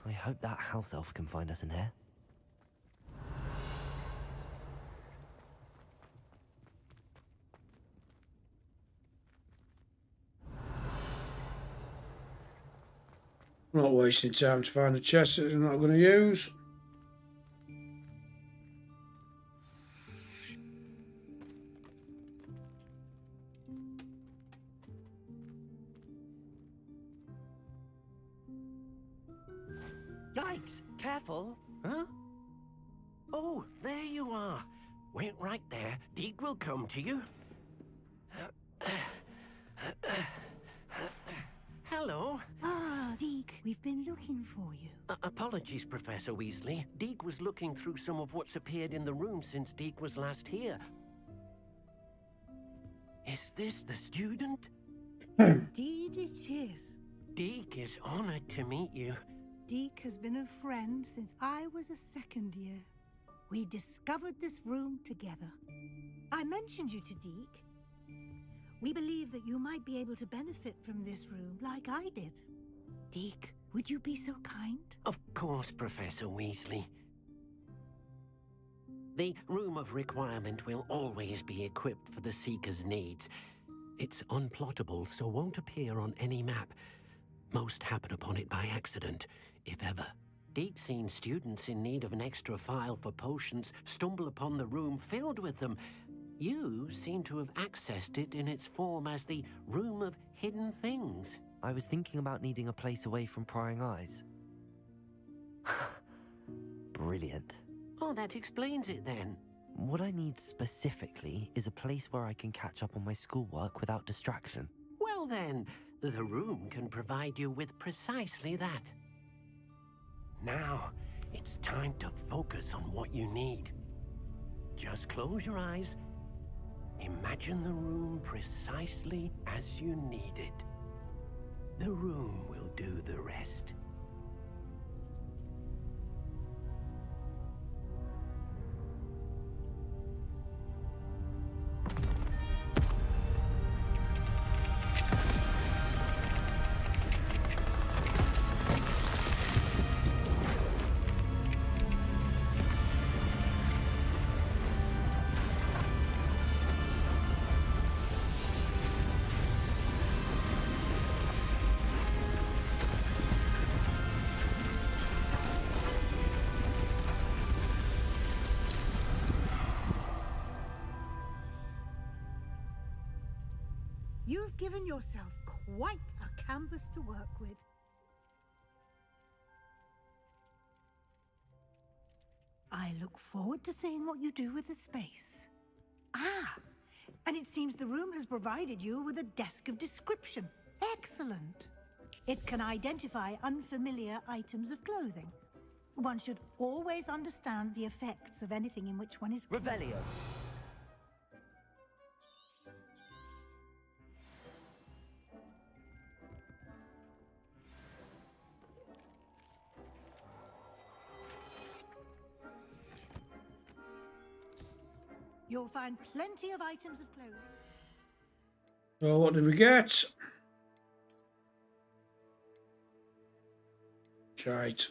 I hope that house elf can find us in here. I'm not wasting time to find a chest that I'm not going to use. Yikes! Careful! Huh? Oh, there you are. Wait right there. Deke will come to you. Hello. Ah, Deke, we've been looking for you. Apologies, Professor Weasley. Deke was looking through some of what's appeared in the room since Deke was last here. Is this the student? Indeed it is. Deke is honored to meet you. Deke has been a friend since I was a second year. We discovered this room together. I mentioned you to Deke. We believe that you might be able to benefit from this room like I did. Deke, would you be so kind? Of course, Professor Weasley. The Room of Requirement will always be equipped for the Seeker's needs. It's unplottable, so won't appear on any map. Most happen upon it by accident, if ever. Deke's seen students in need of an extra file for potions stumble upon the room filled with them. You seem to have accessed it in its form as the Room of Hidden Things. I was thinking about needing a place away from prying eyes. Brilliant. Oh, that explains it then. What I need specifically is a place where I can catch up on my schoolwork without distraction. Well then, the room can provide you with precisely that. Now, it's time to focus on what you need. Just close your eyes. Imagine the room precisely as you need it. The room will do the rest. You've given yourself quite a canvas to work with. I look forward to seeing what you do with the space. Ah, and it seems the room has provided you with a desk of description. Excellent. It can identify unfamiliar items of clothing. One should always understand the effects of anything in which one is... Revelio. You'll find plenty of items of clothing. So what did we get? Right.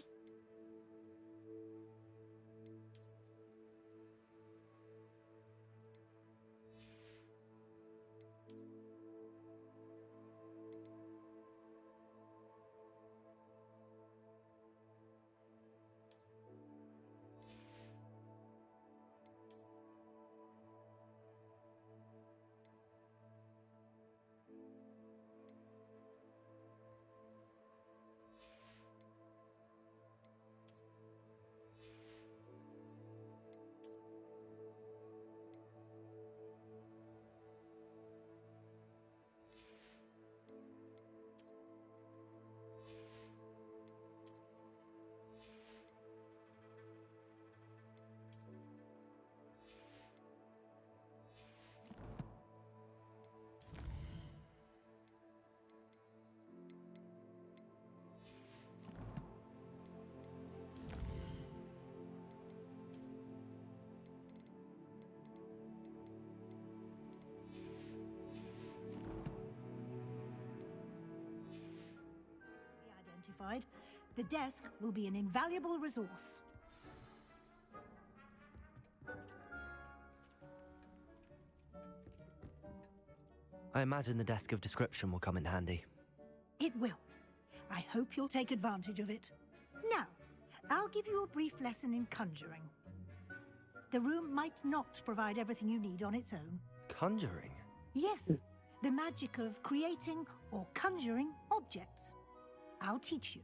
Identified, the desk will be an invaluable resource. I imagine the desk of description will come in handy. It will. I hope you'll take advantage of it. Now, I'll give you a brief lesson in conjuring. The room might not provide everything you need on its own. Conjuring? Yes, the magic of creating or conjuring objects. I'll teach you.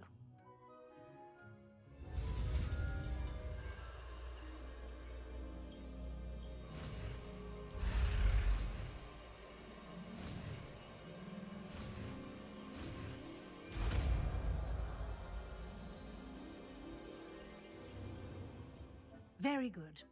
Very good.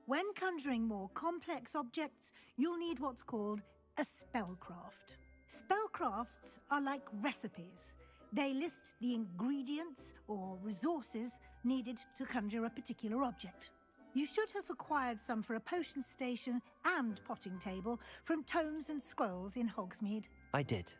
When conjuring more complex objects, you'll need what's called a spellcraft. Spellcrafts are like recipes. They list the ingredients or resources needed to conjure a particular object. You should have acquired some for a potion station and potting table from tomes and scrolls in Hogsmeade. I did.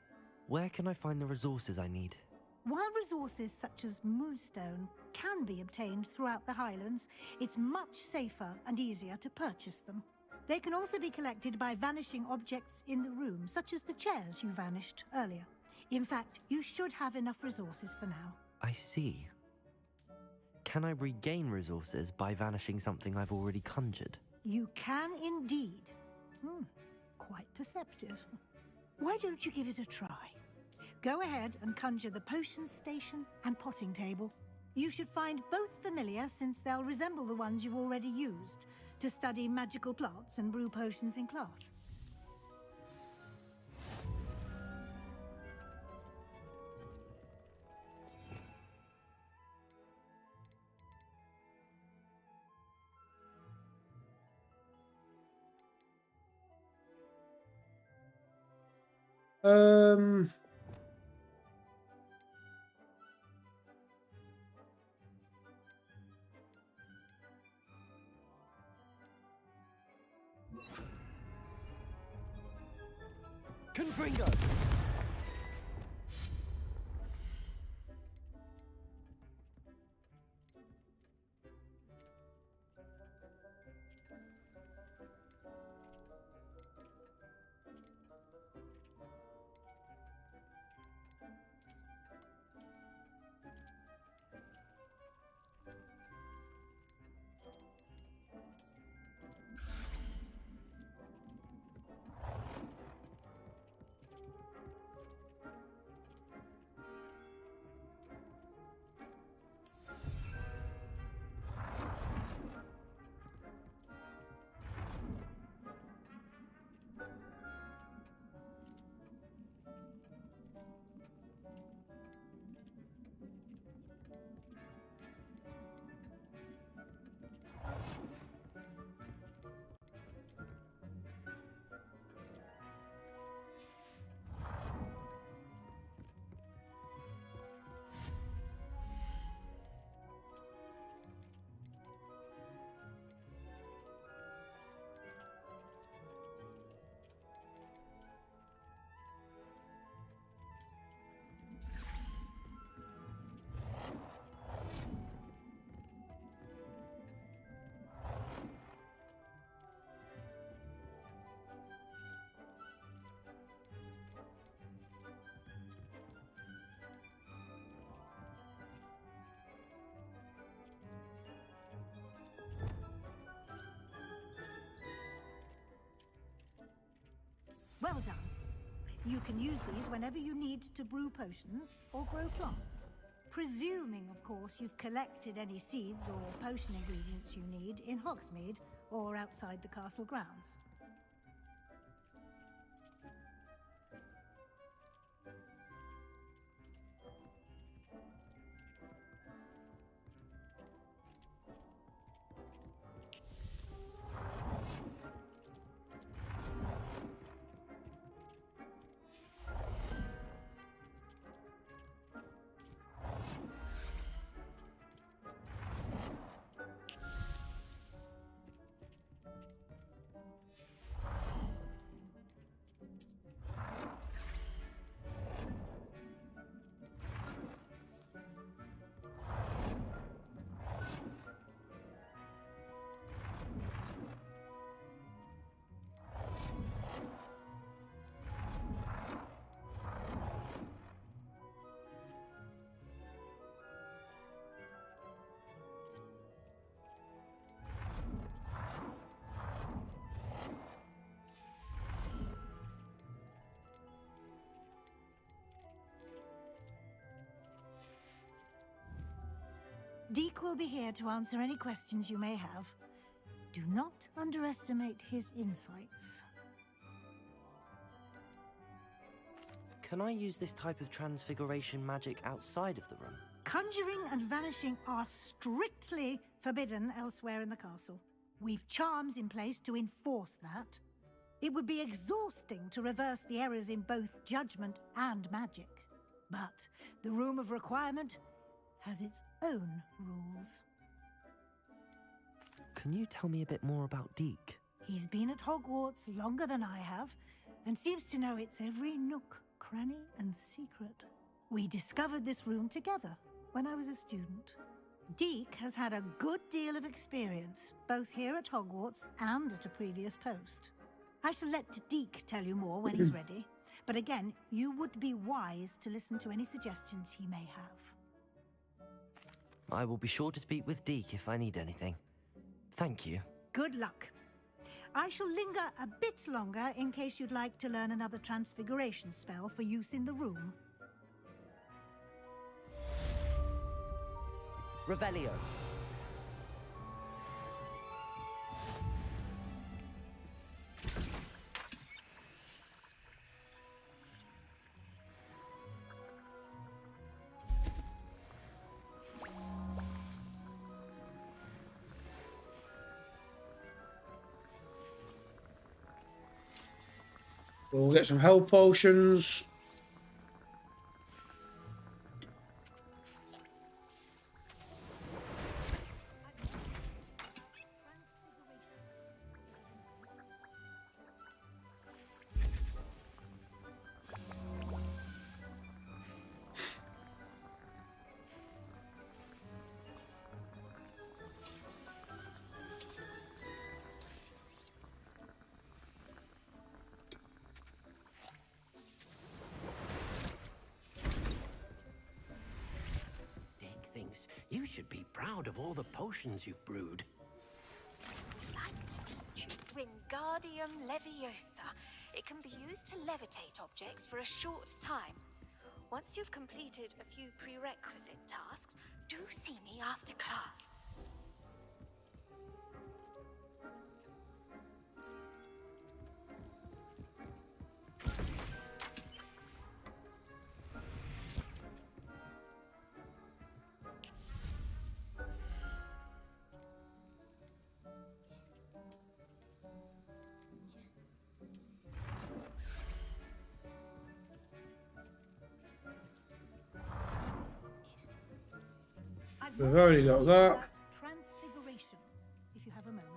Where can I find the resources I need? While resources such as moonstone can be obtained throughout the Highlands, it's much safer and easier to purchase them. They can also be collected by vanishing objects in the room, such as the chairs you vanished earlier. In fact, you should have enough resources for now. I see. Can I regain resources by vanishing something I've already conjured? You can indeed. Quite perceptive. Why don't you give it a try? Go ahead and conjure the potion station and potting table. You should find both familiar, since they'll resemble the ones you've already used to study magical plants and brew potions in class. Confringo! You can use these whenever you need to brew potions or grow plants. Presuming, of course, you've collected any seeds or potion ingredients you need in Hogsmeade or outside the castle grounds. Deke will be here to answer any questions you may have. Do not underestimate his insights. Can I use this type of transfiguration magic outside of the room? Conjuring and vanishing are strictly forbidden elsewhere in the castle. We've charms in place to enforce that. It would be exhausting to reverse the errors in both judgment and magic. But the Room of Requirement has its own rules. Can you tell me a bit more about Deke? He's been at Hogwarts longer than I have, and seems to know its every nook, cranny, and secret. We discovered this room together when I was a student. Deke has had a good deal of experience, both here at Hogwarts and at a previous post. I shall let Deke tell you more when he's ready, but again, you would be wise to listen to any suggestions he may have. I will be sure to speak with Deke if I need anything. Thank you. Good luck. I shall linger a bit longer in case you'd like to learn another transfiguration spell for use in the room. Revelio. We'll get some health potions. You should be proud of all the potions you've brewed. Wingardium Leviosa. It can be used to levitate objects for a short time. Once you've completed a few prerequisite tasks, do see me after class. We've already got that. Transfiguration, if you have a moment.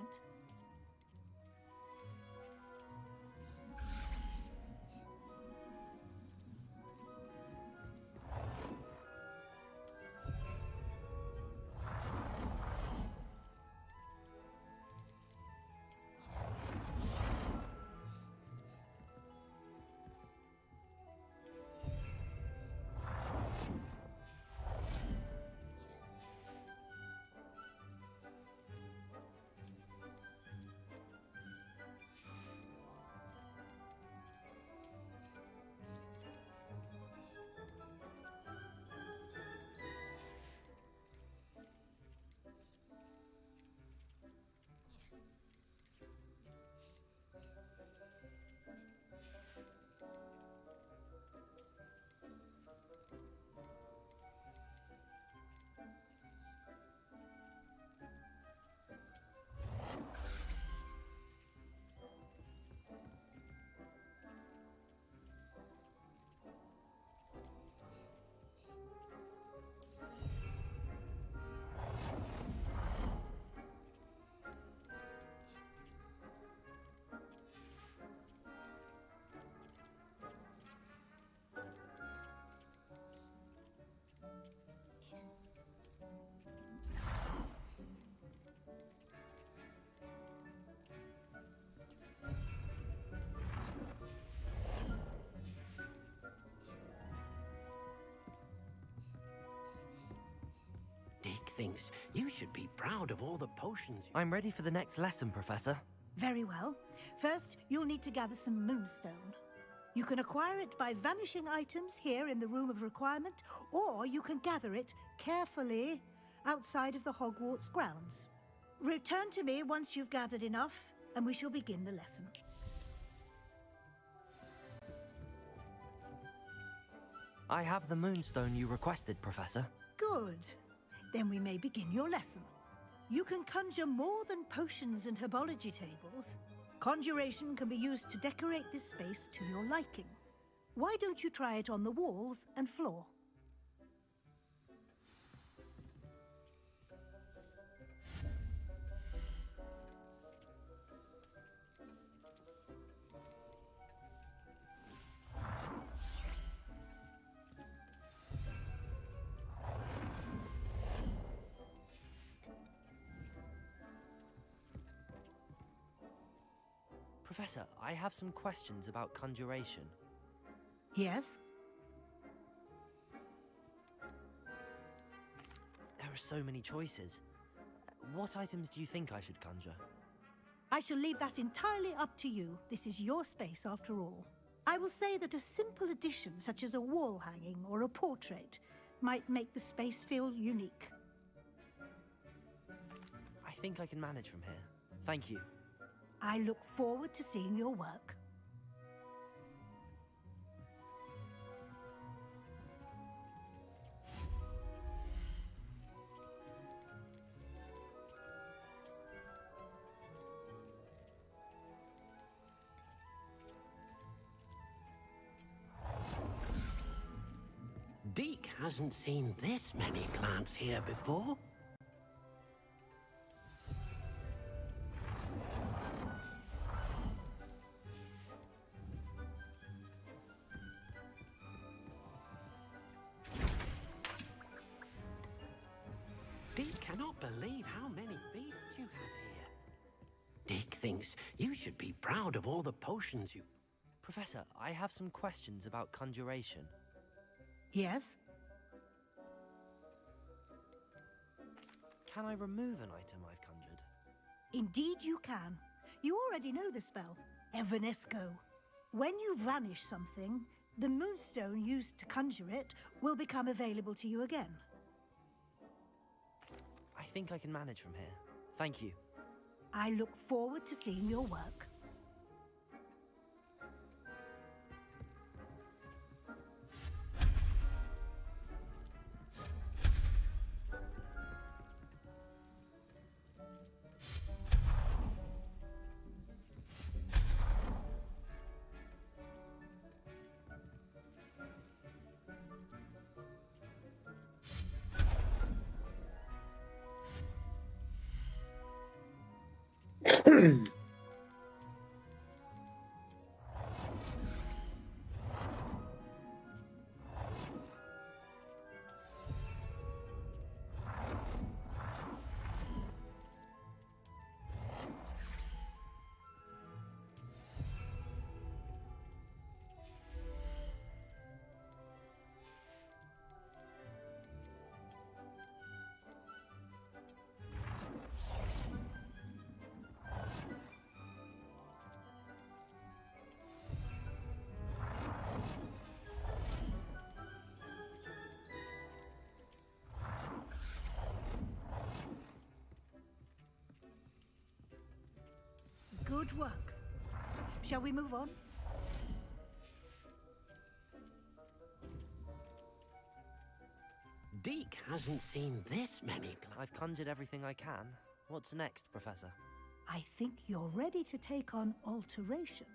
thinks you should be proud of all the potions. I'm ready for the next lesson, Professor. Very well. First, you'll need to gather some moonstone. You can acquire it by vanishing items here in the Room of Requirement, or you can gather it carefully outside of the Hogwarts grounds. Return to me once you've gathered enough, and we shall begin the lesson. I have the moonstone you requested, Professor. Good. Then we may begin your lesson. You can conjure more than potions and herbology tables. Conjuration can be used to decorate this space to your liking. Why don't you try it on the walls and floor? Professor, I have some questions about conjuration. Yes? There are so many choices. What items do you think I should conjure? I shall leave that entirely up to you. This is your space after all. I will say that a simple addition such as a wall hanging or a portrait might make the space feel unique. I think I can manage from here. Thank you. I look forward to seeing your work. Deke hasn't seen this many plants here before. Deke cannot believe how many beasts you have here. Deke thinks you should be proud of all the potions you... Professor, I have some questions about conjuration. Yes? Can I remove an item I've conjured? Indeed you can. You already know the spell, Evanesco. When you vanish something, the moonstone used to conjure it will become available to you again. I think I can manage from here. Thank you. I look forward to seeing your work. Good work. Shall we move on? Deke hasn't seen this many plants. I've conjured everything I can. What's next, Professor? I think you're ready to take on alteration.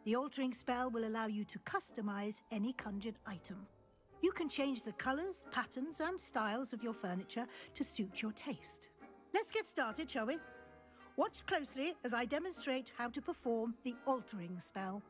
The altering spell will allow you to customize any conjured item. You can change the colors, patterns, and styles of your furniture to suit your taste. Let's get started, shall we? Watch closely as I demonstrate how to perform the altering spell.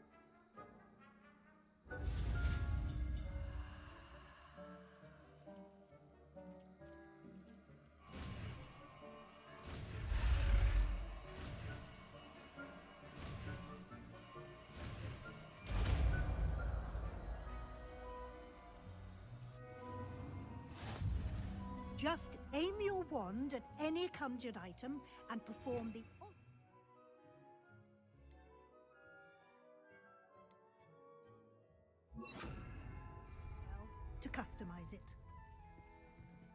Just aim your wand at any conjured item and perform the to customize it.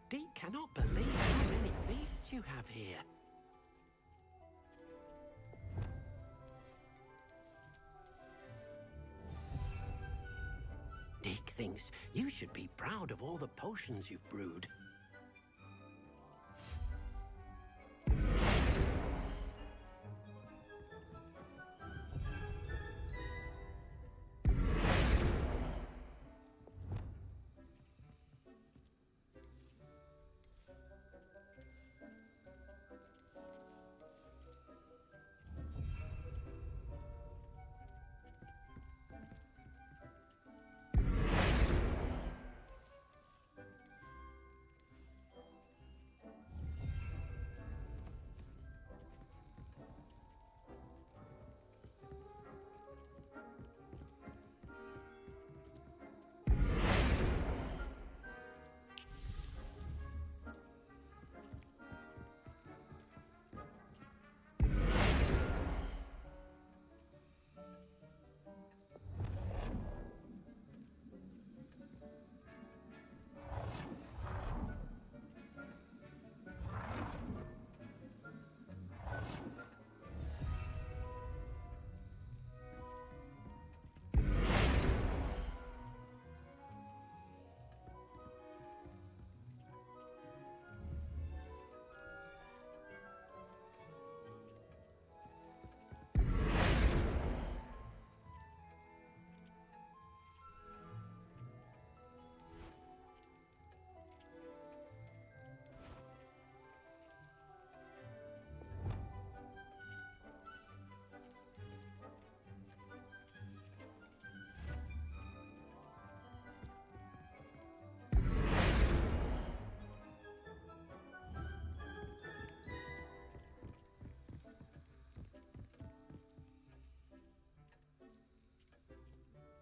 Dee cannot believe how many beasts you have here. Deke thinks you should be proud of all the potions you've brewed.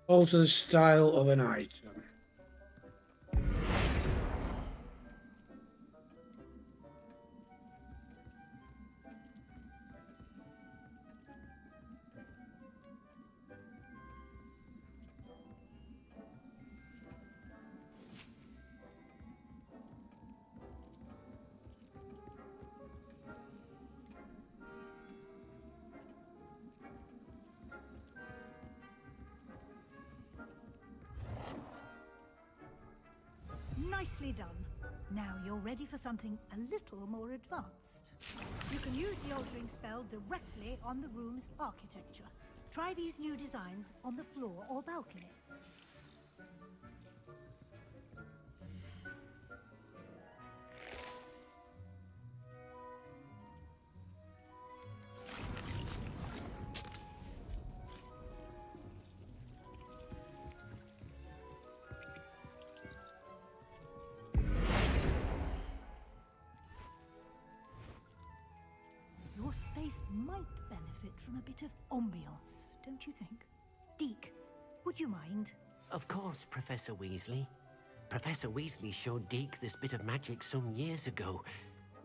Alter the style of an item. Nicely done. Now you're ready for something a little more advanced. You can use the altering spell directly on the room's architecture. Try these new designs on the floor or balcony. Your space might benefit from a bit of ambiance, don't you think? Deke, would you mind? Of course, Professor Weasley. Professor Weasley showed Deke this bit of magic some years ago.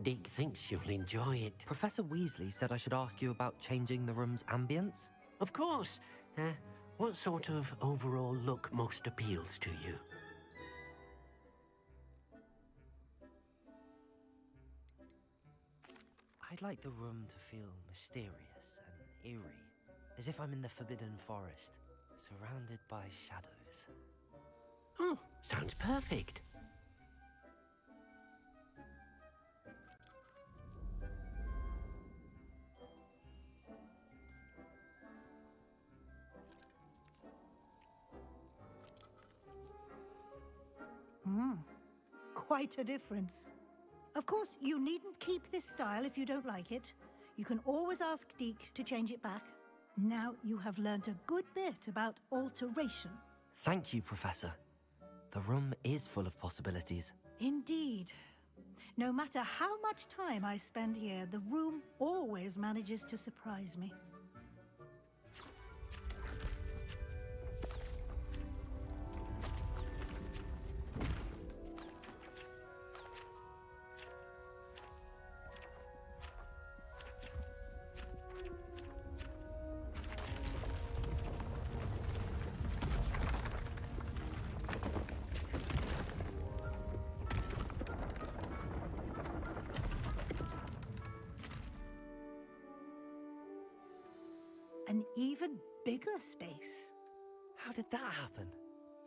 Deke thinks you'll enjoy it. Professor Weasley said I should ask you about changing the room's ambience? Of course. What sort of overall look most appeals to you? I'd like the room to feel mysterious and eerie, as if I'm in the Forbidden Forest, surrounded by shadows. Oh, sounds perfect. Quite a difference. Of course, you needn't keep this style if you don't like it. You can always ask Deke to change it back. Now you have learnt a good bit about alteration. Thank you, Professor. The room is full of possibilities. Indeed. No matter how much time I spend here, the room always manages to surprise me. an even bigger space. How did that happen?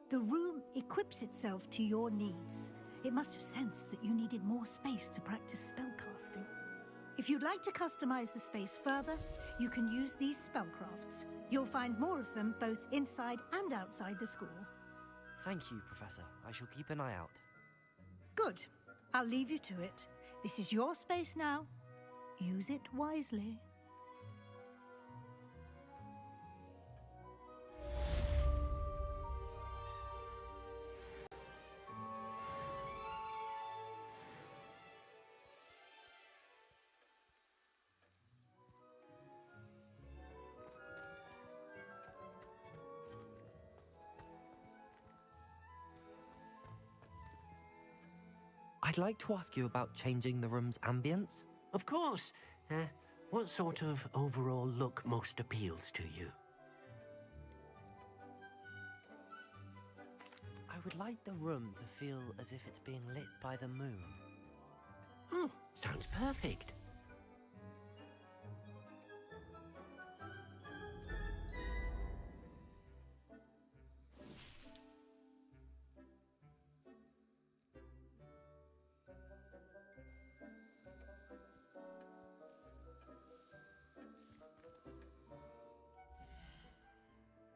The room equips itself to your needs. It must have sensed that you needed more space to practice spellcasting. If you'd like to customize the space further, you can use these spellcrafts. You'll find more of them both inside and outside the school. Thank you, Professor. I shall keep an eye out. Good. I'll leave you to it. This is your space now. Use it wisely. I'd like to ask you about changing the room's ambience. Of course. What sort of overall look most appeals to you? I would like the room to feel as if it's being lit by the moon. Oh, sounds perfect.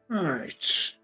Right.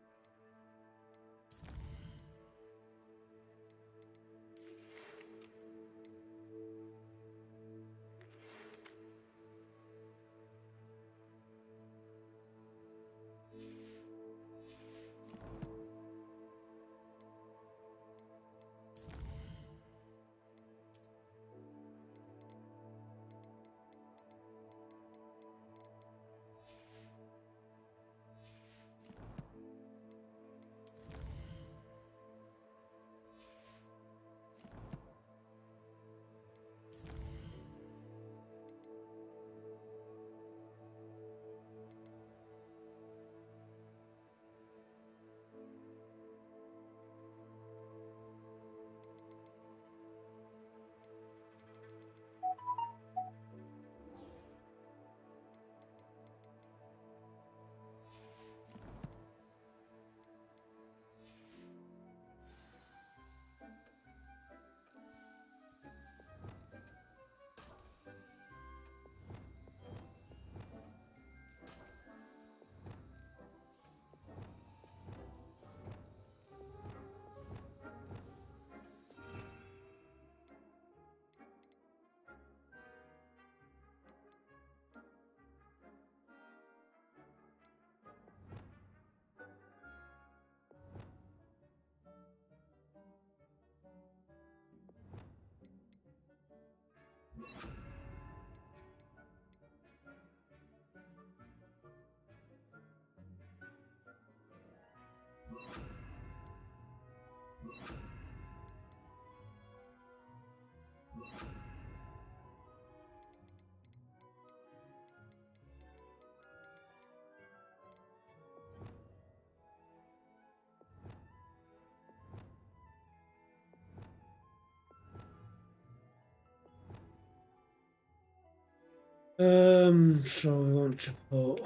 So we want to put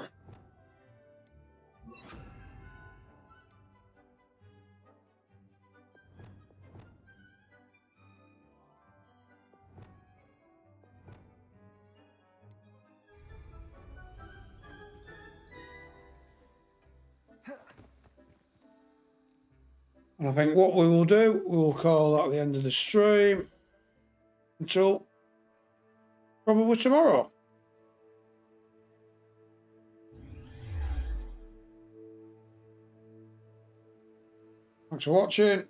and I think what we will do, we'll call that the end of the stream until probably tomorrow. Thanks for watching.